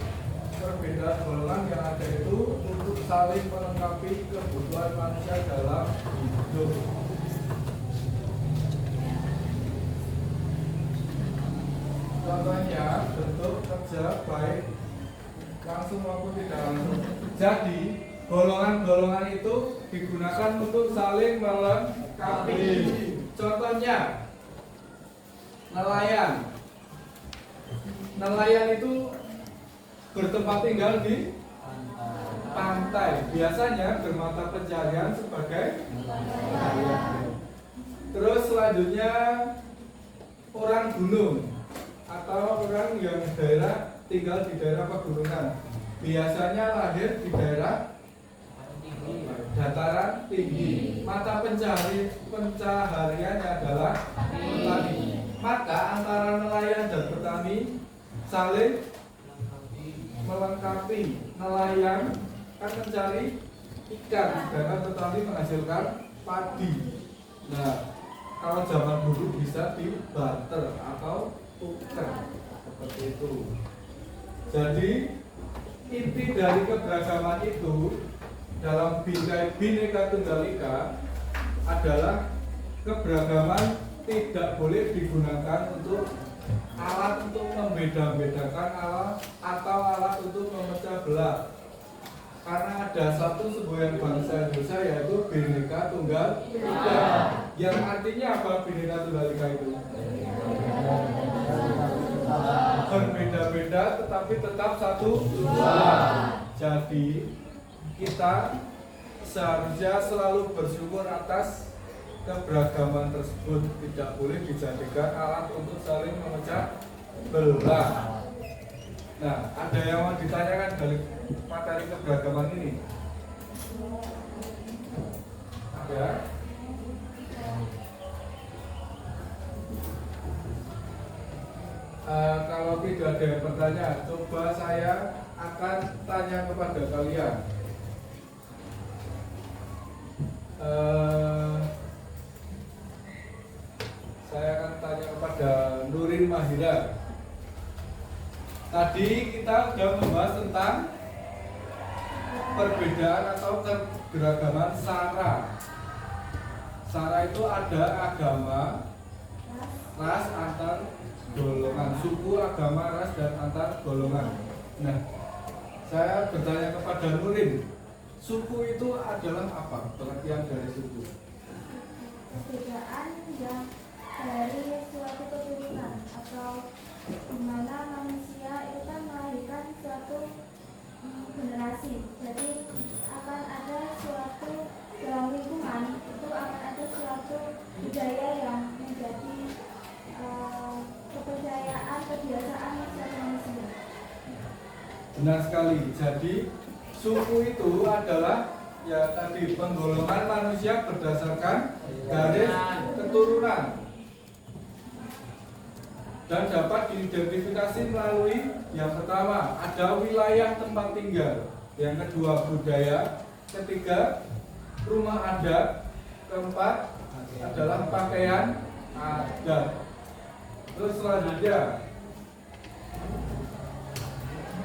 Perbedaan golongan yang ada itu untuk saling melengkapi kebutuhan manusia dalam hidup. Contohnya bentuk kerja baik langsung maupun tidak langsung. Jadi golongan-golongan itu digunakan untuk saling melengkapi. Contohnya nelayan. Nelayan itu bertempat tinggal di pantai. Biasanya bermata pencarian sebagai nelayan. Terus selanjutnya orang gunung atau orang yang tinggal di daerah pegunungan. Biasanya lahir di daerah dataran tinggi. Mata pencahariannya adalah petani. Maka antara nelayan dan petani saling melengkapi. Nelayan kan mencari ikan, sedangkan petani menghasilkan padi. Nah, kalau zaman dulu bisa dibarter atau tukar seperti itu. Jadi inti dari keberagaman itu dalam Bhinneka Tunggal Ika adalah keberagaman tidak boleh digunakan untuk alat untuk membeda-bedakan atau alat untuk memecah belah. Karena ada satu semboyan bangsa Indonesia yaitu Bhinneka Tunggal Ika. Yang artinya apa Bhinneka Tunggal Ika itu? Berbeda-beda tetapi tetap satu tujuan. Jadi kita seharusnya selalu bersyukur atas keberagaman tersebut, tidak boleh dijadikan alat untuk saling memecah belah. Nah, ada yang mau ditanyakan dari materi keberagaman ini? Ada? Kalau tidak ada yang bertanya, coba saya akan tanya kepada kalian. Saya akan tanya kepada Nurin Mahira. Tadi kita sudah membahas tentang perbedaan atau keberagaman sara. Sara itu ada agama, ras, antar golongan, suku, agama, ras, dan antar golongan. Nah, saya bertanya kepada Nurin, suku itu adalah apa? Pengertian dari suku? Perbedaan yang dari suatu keturunan atau di mana manusia itu kan melahirkan suatu generasi. Jadi akan ada suatu dalam lingkungan itu akan ada suatu budaya yang menjadi kepercayaan, kebiasaan manusia. Benar sekali. Jadi suku itu adalah ya tadi penggolongan manusia berdasarkan garis keturunan dan dapat diidentifikasi melalui yang pertama ada wilayah tempat tinggal, yang kedua budaya, ketiga rumah adat, keempat adalah pakaian adat. Terus selanjutnya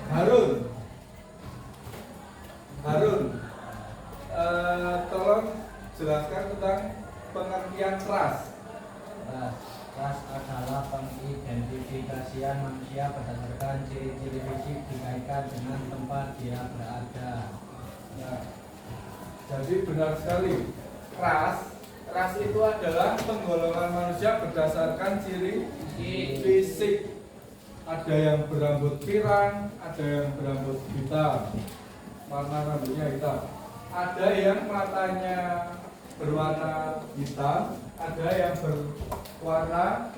Harun, tolong jelaskan tentang pengertian ras. Ras adalah pengidentifikasian manusia berdasarkan ciri-ciri fisik dikaitkan dengan tempat dia berada. Nah, jadi benar sekali, ras itu adalah penggolongan manusia berdasarkan ciri fisik. Ada yang berambut pirang, ada yang berambut hitam, warna rambutnya hitam. Ada yang matanya berwarna hitam, ada yang berwarna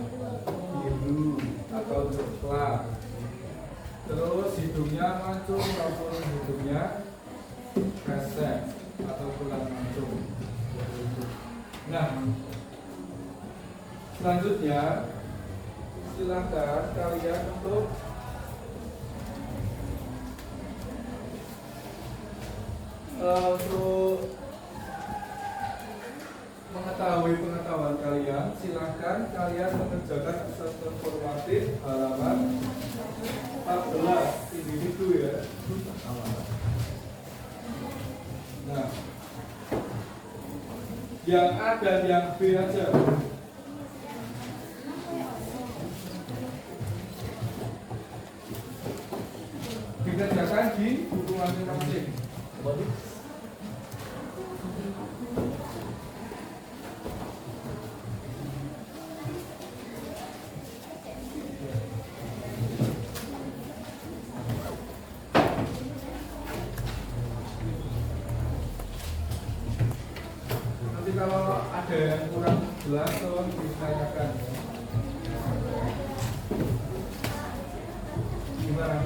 biru atau coklat. Terus hidungnya mancung maupun hidungnya kresek atau bulan mancung. Nah, selanjutnya silakan kalian untuk mengetahui pengetahuan kalian, silakan kalian mengerjakan assessment formatif halaman 14 individu ya. Nah, yang A dan yang B aja dikerjakan di buku masing-masing. Nanti kalau ada yang kurang jelas tolong ditanyakan. Gimana?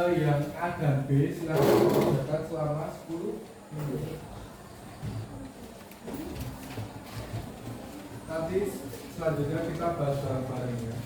Yang A dan B silakan dikerjakan selama 10 menit. Nanti selanjutnya kita bahas bareng-bareng ya.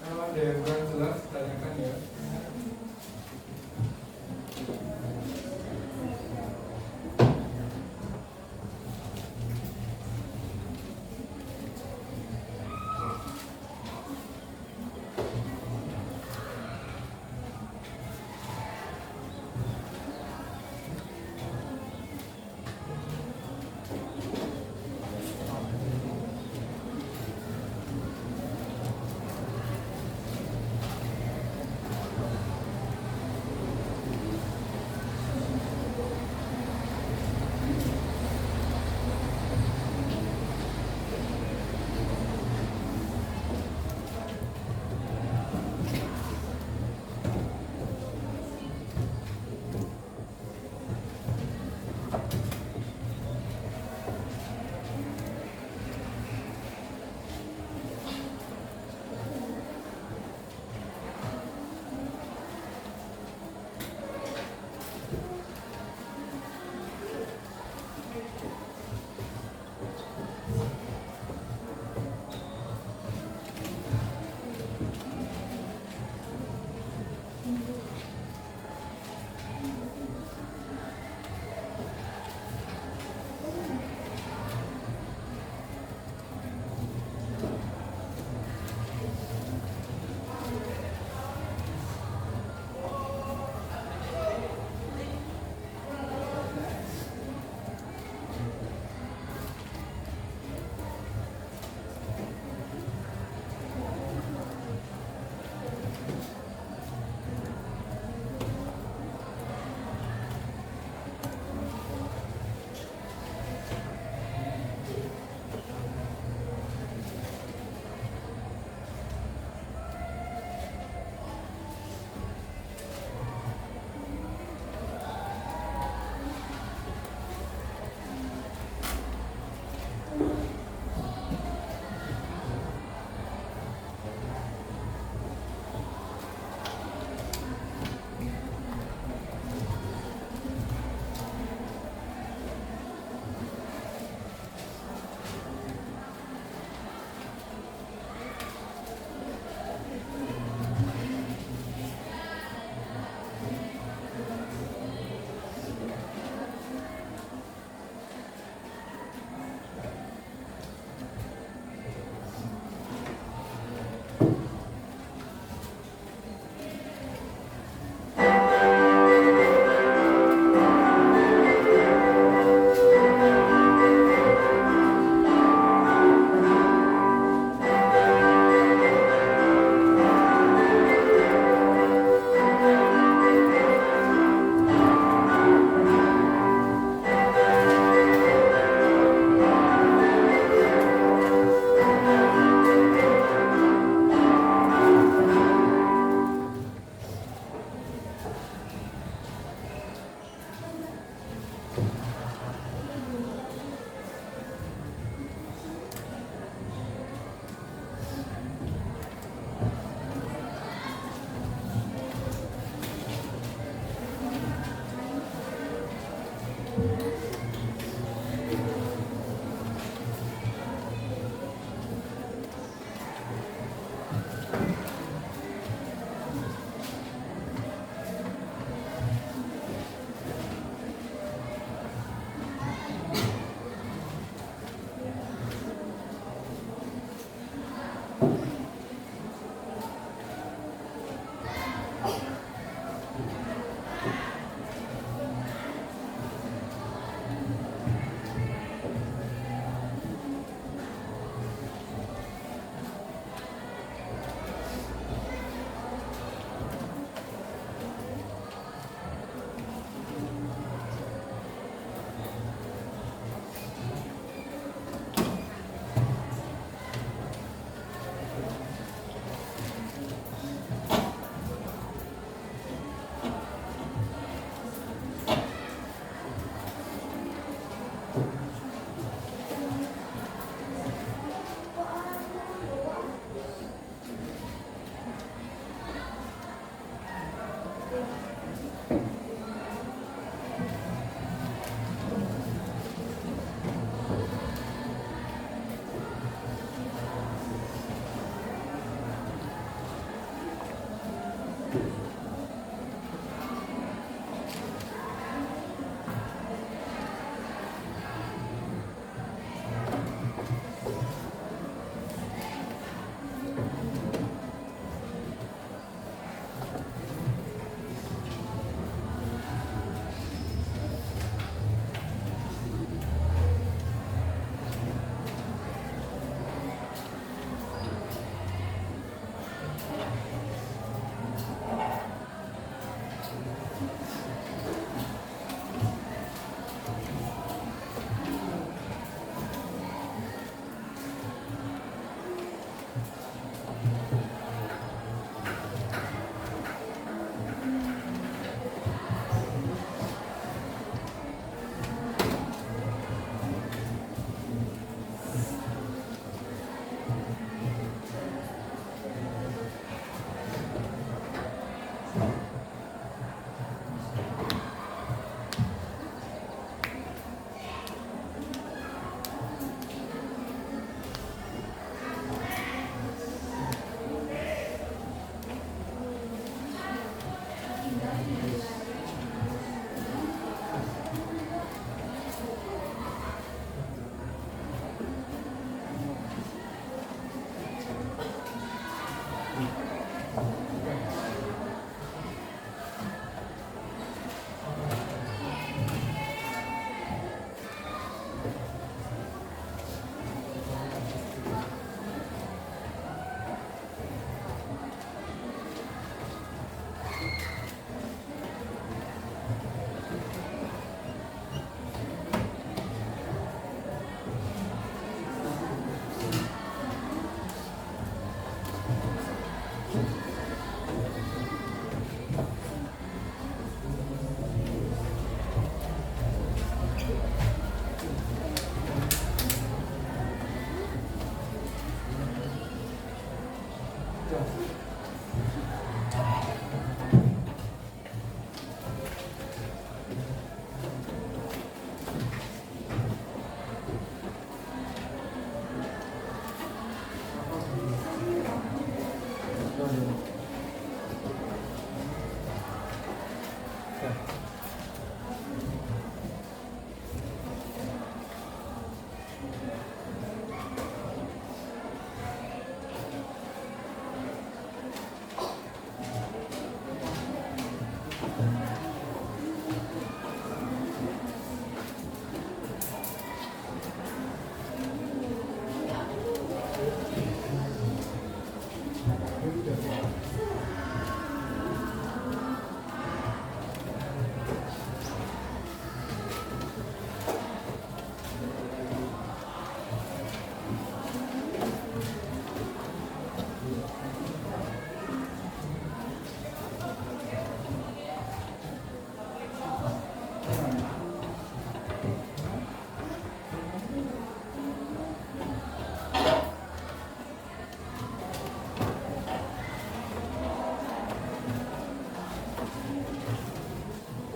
Kalau ada yang kurang jelas, tanyakan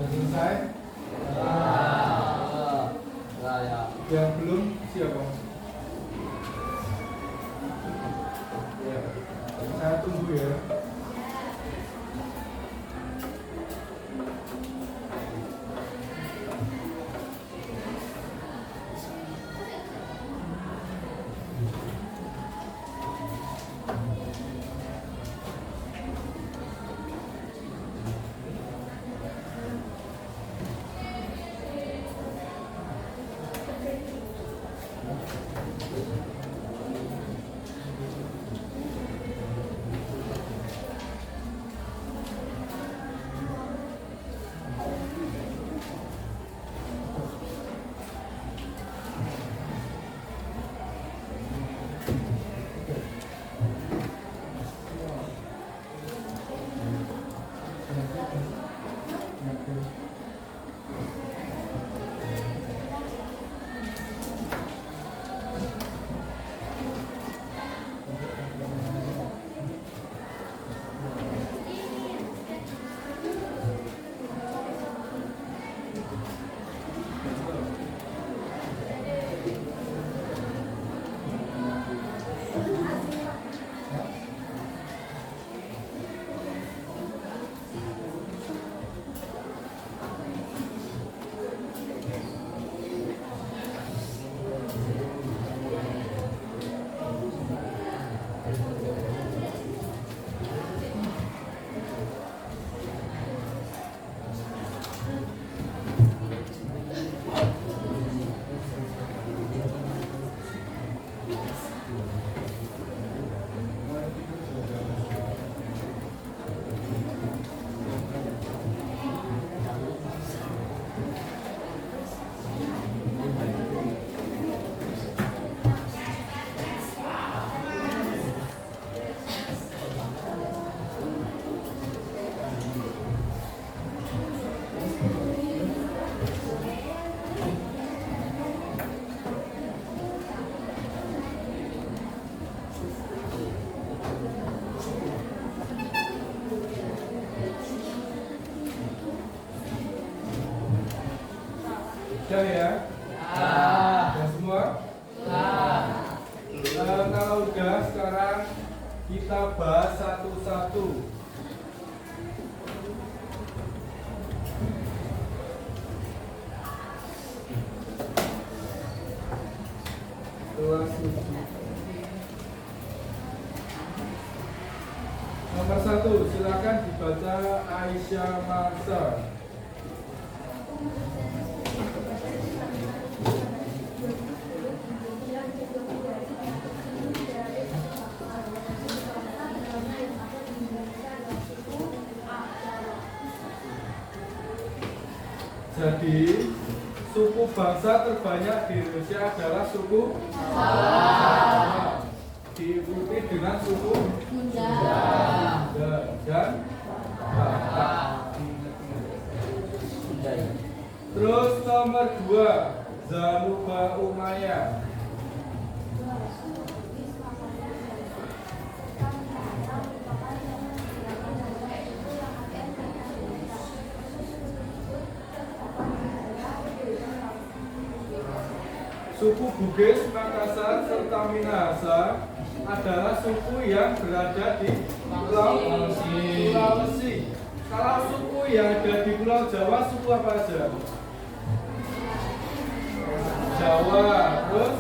Sudah selesai? Yang belum siapa? Ya, saya tunggu ya. Sudah ya? Sudah semua? Kalau udah, sekarang kita bahas satu-satu. Kelas 7. Nomor 1, silakan dibaca Aisyah Marsa. Jadi, suku bangsa terbanyak di Indonesia adalah suku Jawa. Diikuti dengan suku Sunda dan Batak. Terus nomor 2, Zanuba Umayyah. Suku Bugis, Makassar, serta Minahasa adalah suku yang berada di Pulau Sulawesi. Kalau suku yang ada di Pulau Jawa, suku apa aja? Jawa, terus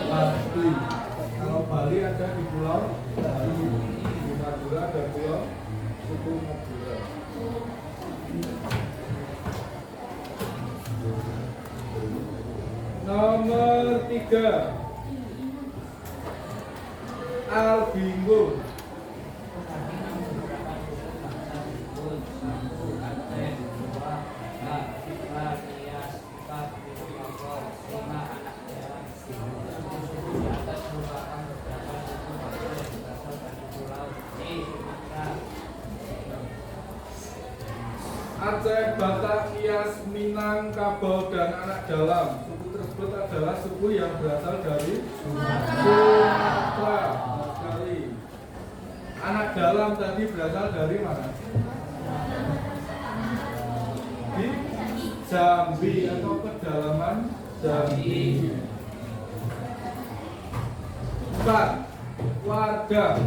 Bali. Kalau Bali ada di Pulau Bali, di Madura ada Pulau suku Madura. Nomor 3, Albingo. Aceh, Batak, Nias, Minangkabau, dan Anak Dalam. Suku tersebut adalah suku yang berasal dari Sumatera. Sekali. Anak Dalam tadi berasal dari mana? Di Jambi atau pedalaman Jambi. 4. Warga.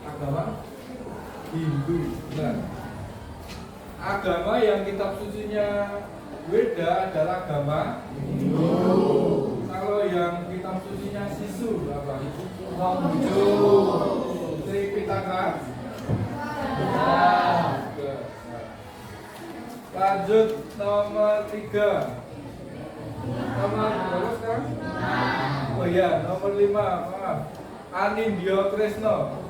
Agama Hindu. Benar. Agama yang kitab sucinya beda adalah agama Hindu. Kalau yang kitab sucinya Sisu apa? Konghucu. Tripitaka. Lanjut nomor 3. Nomor berapa sekarang? Oh iya, nomor 5. Maaf. Anindya Kresna.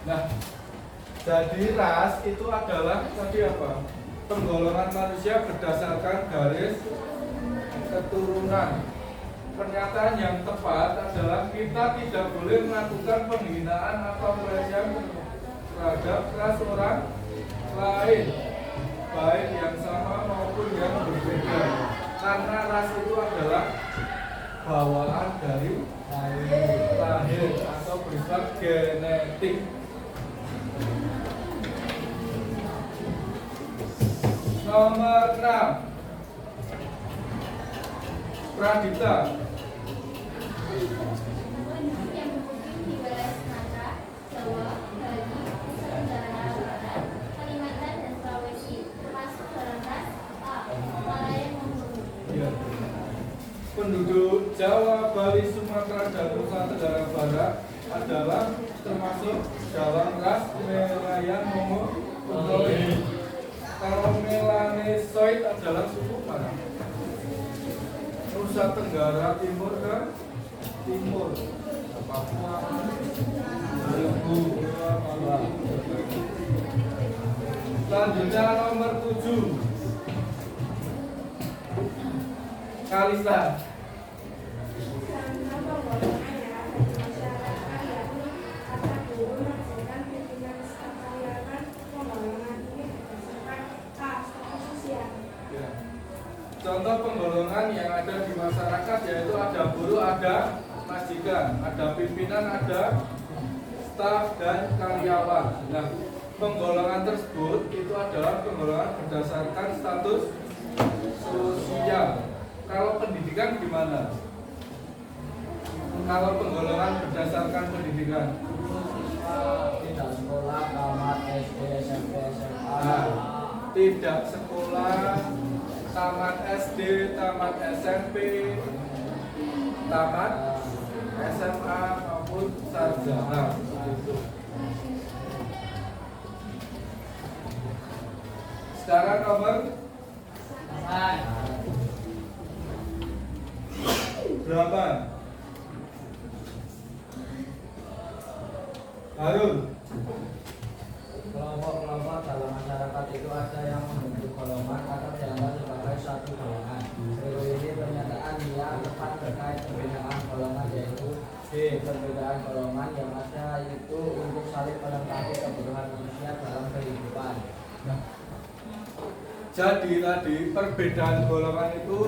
Nah, jadi ras itu adalah tadi apa? Penggolongan manusia berdasarkan garis keturunan. Pernyataan yang tepat adalah kita tidak boleh melakukan penghinaan atau pelecehan terhadap ras orang lain, baik yang sama maupun yang berbeda. Karena ras itu adalah bawaan dari lahir atau bersifat genetik. Nomor 6. Pradipta. Yang bermukim di wilayah Sumatera, Jawa, Bali, Nusa Tenggara Barat, Kalimantan, dan Sulawesi, termasuk dalam ras A. Malayan Mongol. Ya. Penduduk Jawa, Bali, Sumatera, dan Nusa Tenggara Barat adalah termasuk dalam ras Melayan Mongoloid. Kalau Melanesoid adalah suku mana? Nusa Tenggara Timur ke timur, Papua, Maluku, selanjutnya nomor 7. Kalista. Contoh penggolongan yang ada di masyarakat yaitu ada buruh, ada majikan, ada pimpinan, ada staf dan karyawan. Nah, penggolongan tersebut itu adalah penggolongan berdasarkan status sosial. Kalau pendidikan gimana? Kalau penggolongan berdasarkan pendidikan? Tidak sekolah, tamat SD, SMP, SMA. Nah, tidak sekolah, tamat SD, tamat SMP, tamat SMA maupun sarjana. Sekarang nomor 8. Harun. Kelompok-kelompok dalam masyarakat itu ada yang membentuk golongan atau dianggap sebagai satu golongan. Berikut ini pernyataan yang tepat terkait perbedaan golongan, yaitu B. Perbedaan golongan yang ada itu untuk saling melengkapi kebutuhan manusia dalam kehidupan. Jadi tadi perbedaan golongan itu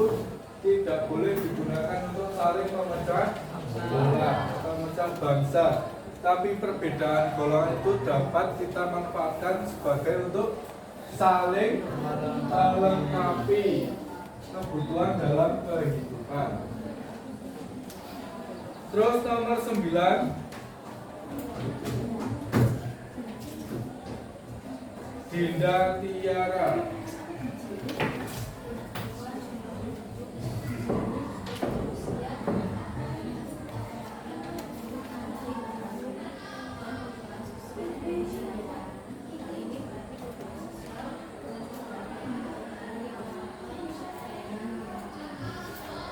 tidak boleh digunakan untuk saling memecah belah atau memecah bangsa. Tapi perbedaan golongan itu dapat kita manfaatkan sebagai untuk saling melengkapi kebutuhan dalam kehidupan. Terus nomor 9. Dinda Tiara.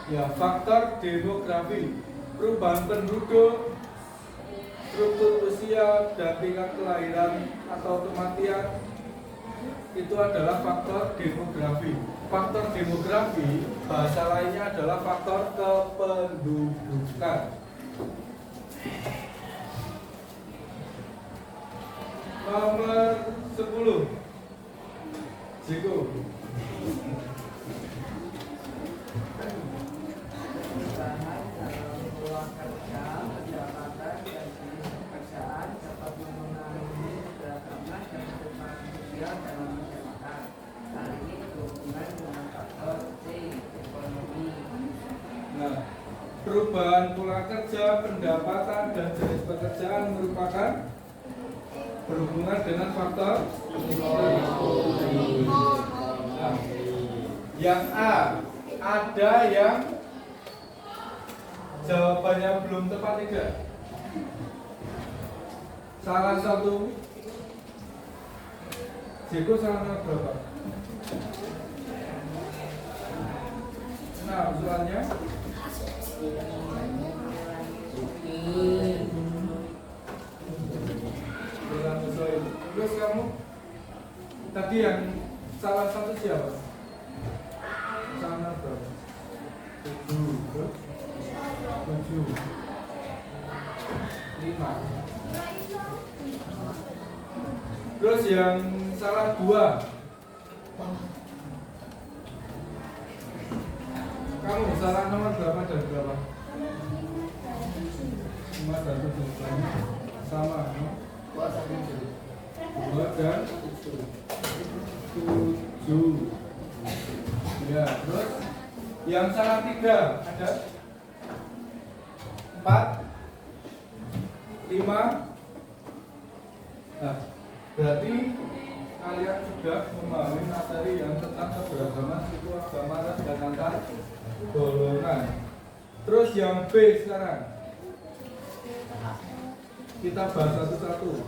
Ya, faktor demografi, perubahan penduduk, struktur usia sosial dan tingkat kelahiran atau kematian itu adalah faktor demografi. Faktor demografi bahasa lainnya adalah faktor kependudukan. Nomor 10, Jiko. Peluang kerja, pendapatan, dan jenis pekerjaan dapat memengaruhi keberagaman dan kehidupan sosial dalam masyarakat. Hal ini berhubungan dengan faktor C, ekonomi. Nah, perubahan pola kerja, pendapatan, dan jenis pekerjaan merupakan berhubungan dengan faktor ekonomi. Nah, yang A, ada yang jawabannya belum tepat tidak? Salah satu. Jiko salah berapa? Nah, usulannya bilang sesuai. Terus kamu tadi yang salah satu siapa? Salah berapa? 7, 5. Terus yang salah 2. Kamu salah nomor berapa dan berapa? 5 dan 7. Sama, no? 2 dan 7. Ya, terus yang salah 3 ada 4, 5. Nah, berarti kalian sudah memahami materi yang tentang keberagaman suku, agama, ras, dan antar golongan. Terus yang B sekarang kita bahas satu-satu.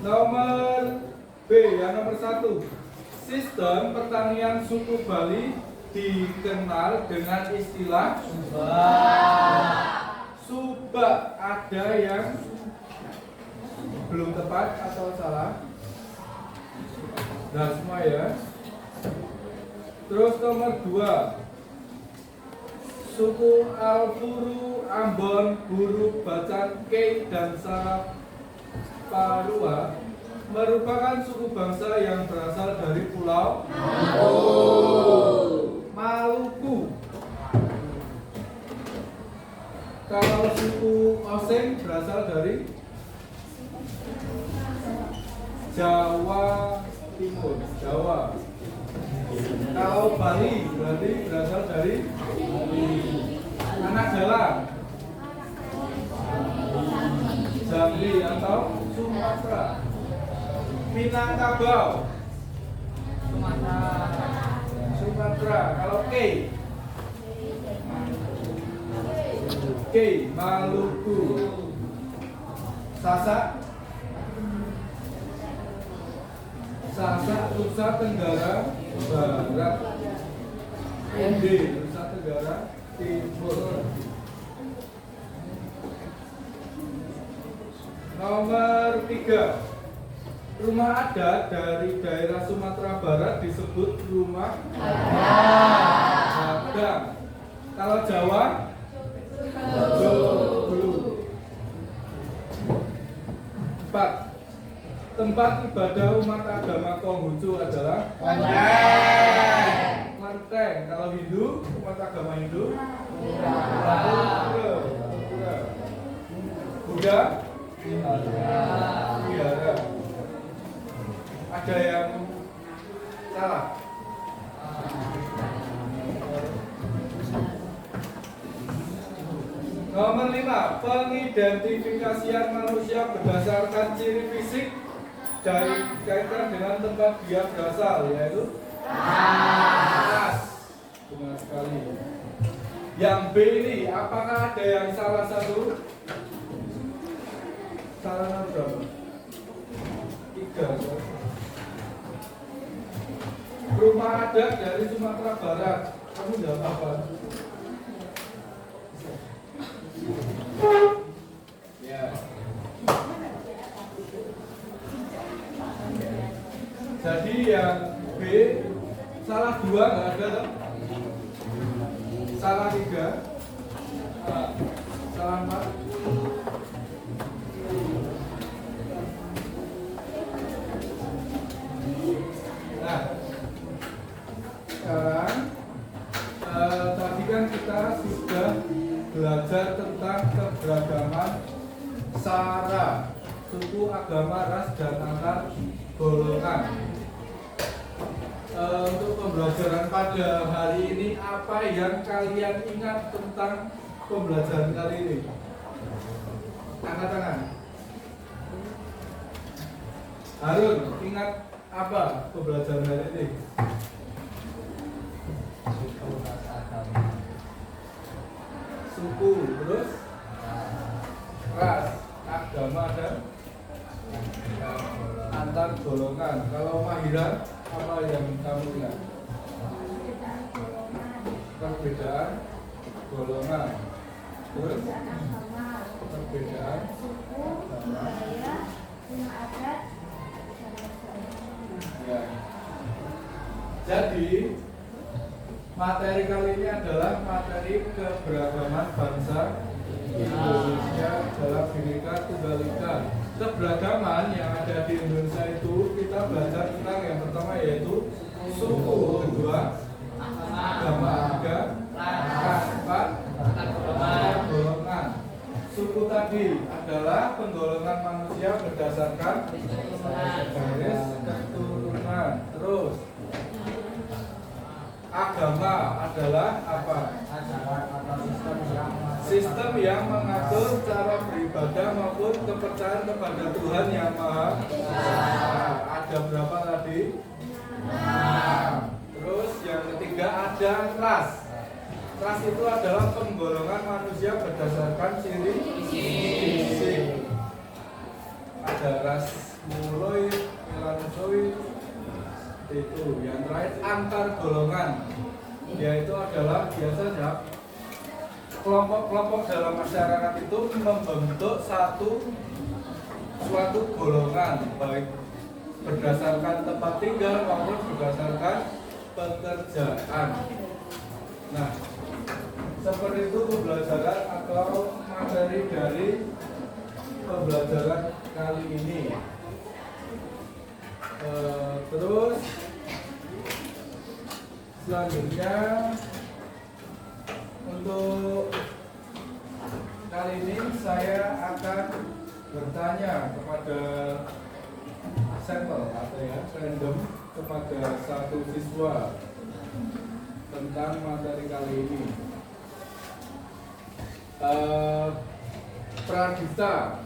Nomor B, yang nomor 1. Sistem pertanian suku Bali dikenal dengan istilah subak. Ada yang belum tepat atau salah? Nah, semua ya. Terus nomor 2. Suku Alfuru, Ambon, Buru, Bacan, Kei, dan Saraparua merupakan suku bangsa yang berasal dari Pulau Maluku. Kalau suku Osing berasal dari Jawa Timur, Jawa. Kalau Bali berarti berasal dari Anak Jalan, Jambi atau Sumatera. Minangkabau, Sumatera. Kalau K, Maluku. Sasak, Nusa Tenggara Barat. ND, Nusa Tenggara Timur. Nomor 3. Rumah adat dari daerah Sumatera Barat disebut rumah Gadang. Kalau Jawa, Joglo. 4. Tempat ibadah umat agama Konghucu adalah Klenteng. Kalau Hindu, umat agama Hindu, Buddha, Wihara. Ada yang salah? Nomor 5. Pengidentifikasian manusia berdasarkan ciri fisik dari kaitan dengan tempat dia berasal, yaitu ras. Benar sekali. Yang B ini, apakah ada yang salah satu? Salah berapa? 3. Rumah adat dari Sumatera Barat. Kamu jawab apa? Ya. Jadi yang B salah 2 nggak ada toh? Salah 3, salah 4. Nah, sekarang tadi kan kita sudah belajar tentang keberagaman sara, suku, agama, ras, dan antar golongan. Untuk pembelajaran pada hari ini, apa yang kalian ingat tentang pembelajaran kali ini? Angkat tangan. Harun, ingat apa pembelajaran hari ini? Suku, terus ras, agama, dan antar golongan. Kalau Mahira, apa yang kamu ingat? Perbedaan golongan. Terus perbedaan suku, budaya, rumah adat, ya. Jadi materi kali ini adalah materi keberagaman bangsa Indonesia dalam Bhinneka Tunggal Ika. Keberagaman yang ada di Indonesia itu kita belajar tentang yang pertama yaitu suku, kedua agama, tiga ras, empat golongan. Suku tadi adalah penggolongan manusia berdasarkan garis keturunan. Terus agama adalah apa? Sistem yang mengatur cara beribadah maupun kepercayaan kepada Tuhan Yang Maha Esa. Ada berapa tadi? 6. Terus yang ketiga ada ras. Ras itu adalah penggolongan manusia berdasarkan ciri fisik. Ada ras Mongoloid, Melanozoid, itu. Yang terakhir antar golongan, yaitu adalah biasanya kelompok-kelompok dalam masyarakat itu membentuk suatu golongan, baik berdasarkan tempat tinggal maupun berdasarkan pekerjaan. Nah, seperti itu pembelajaran atau materi dari pembelajaran kali ini. Terus selanjutnya untuk kali ini saya akan bertanya kepada sampel atau ya random kepada satu siswa tentang materi kali ini. Pradita,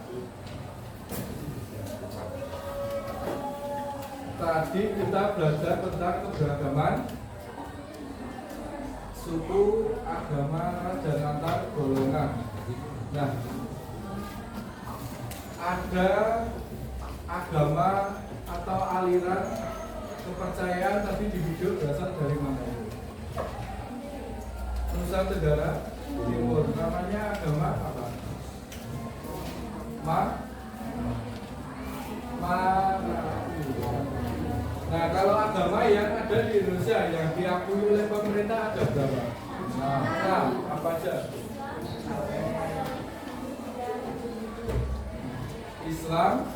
tadi kita belajar tentang keberagaman suku, agama, ras, dan antar golongan. Nah, ada agama atau aliran kepercayaan tadi di video berasal dari mana itu? Nusa Tenggara Timur. Namanya agama apa? Nah, kalau agama yang ada di Indonesia yang diakui oleh pemerintah ada berapa? Nah, apa aja? Islam,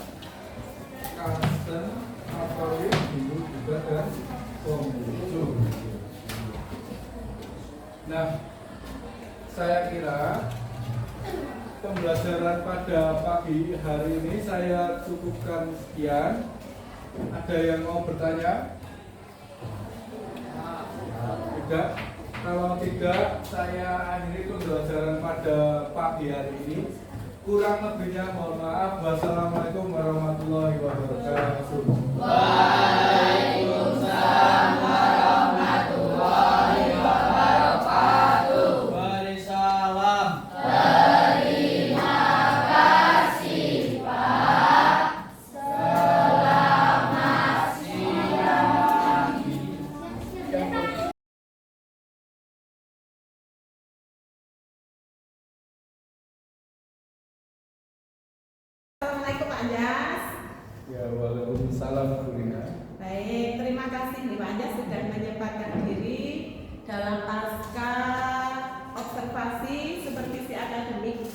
Kristen, Katolik, Hindu, Buddha, dan Konghucu. Nah, saya kira pembelajaran pada pagi hari ini saya cukupkan sekian. Ada yang mau bertanya? Tidak? Kalau tidak, saya akhiri pembelajaran pada pagi hari ini. Kurang lebihnya mohon maaf. Wassalamualaikum warahmatullahi wabarakatuh. Waalaikumsalam warahmatullahi wabarakatuh. Waalaikumsalam. Terima kasih Pak. Selamat siang. Anjas. Ya, waalaikumsalam Bu Rina. Baik, terima kasih nih Pak Anjas sudah menyempatkan diri dalam pasca observasi seperti si akademik.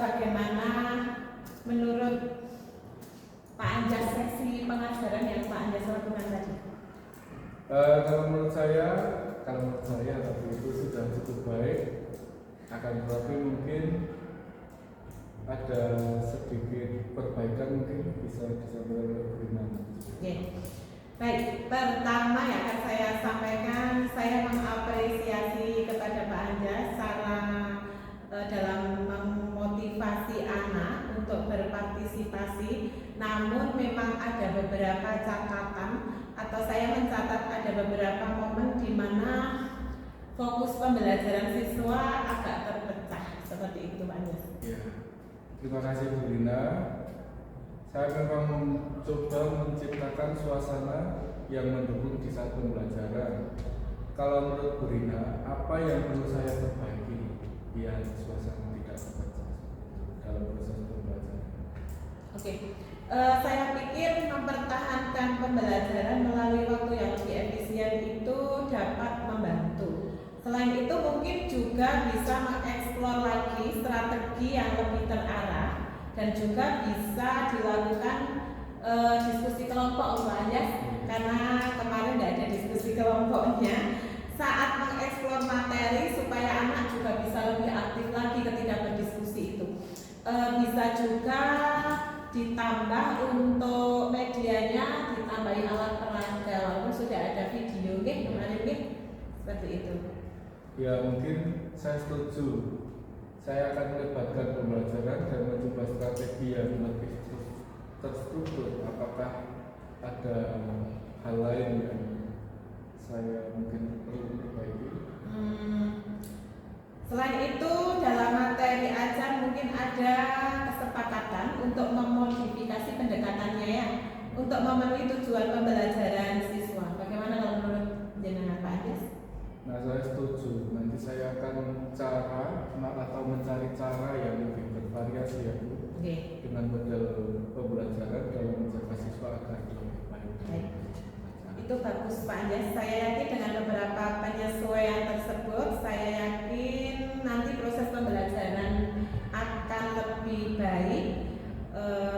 Bagaimana menurut Pak Anjas seksi pengajaran yang Pak Anjas lakukan tadi? Kalau menurut saya tapi itu sudah cukup baik. Akan tetapi mungkin ada sedikit perbaikan mungkin bisa disampaikan oleh Bu Rina. Oke. Baik, pertama yang akan saya sampaikan, saya mengapresiasi kepada Pak Anjas dalam memotivasi anak untuk berpartisipasi. Namun memang ada beberapa catatan atau saya mencatat ada beberapa momen di mana fokus pembelajaran siswa agak terpecah seperti itu Pak Anjas. Ya, terima kasih Bu Rina. Saya memang mencoba menciptakan suasana yang mendukung di saat pembelajaran. Kalau menurut Bu Rina, apa yang perlu saya perbaiki biar suasana tidak terpecah dalam proses pembelajaran? Oke, saya pikir mempertahankan pembelajaran melalui waktu yang lebih efisien itu dapat membantu. Selain itu mungkin juga bisa mengeksplor lagi strategi yang lebih terarah dan juga bisa dilakukan diskusi kelompok Pak Anjas, karena kemarin tidak ada diskusi kelompoknya. Saat mengeksplor materi supaya anak juga bisa lebih aktif lagi ketika berdiskusi itu. Bisa juga ditambah untuk medianya, ditambahi alat peraga walaupun sudah ada video kemarin seperti itu. Ya, mungkin saya setuju. Saya akan melibatkan pembelajaran dan mencoba strategi yang lebih terstruktur. Apakah ada hal lain yang saya mungkin perlu perbaiki? Selain itu, dalam materi ajar mungkin ada kesepakatan untuk memodifikasi pendekatannya ya, untuk memenuhi tujuan pembelajaran siswa. Bagaimana kalau menurut jenengan Pak Anjas? Nah, saya setuju. Nanti saya akan mencari cara yang lebih bervariasi ya Bu, dengan model pembelajaran dalam menjaga siswa agar lebih baik. Itu bagus Pak Anjas. Saya yakin dengan beberapa penyesuaian tersebut, saya yakin nanti proses pembelajaran akan lebih baik.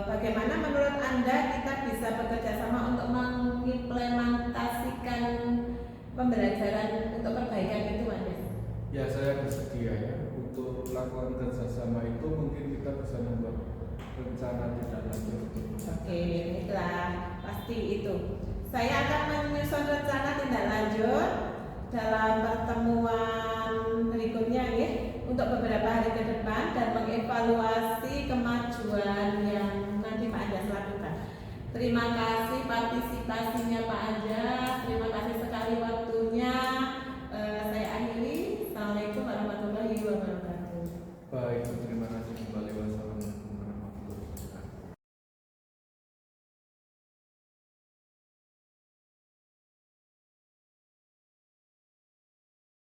Bagaimana menurut Anda kita bisa bekerja sama untuk mengimplementasikan pembelajaran untuk perbaikan itu Pak Anjas? Ya, saya bersedia ya untuk melakukan kerjasama itu. Mungkin kita bisa membuat rencana tidak lanjut. Oke, baiklah, pasti itu. Saya akan menyusun rencana tindak lanjut dalam pertemuan berikutnya ya, untuk beberapa hari ke depan dan mengevaluasi kemajuan yang nanti Pak Anjas lakukan. Terima kasih partisipasinya Pak Anjas, terima kasih sekali waktunya. Saya akhiri. Assalamualaikum warahmatullahi wabarakatuh. Baik, terima kasih kembali. Wassalamualaikum.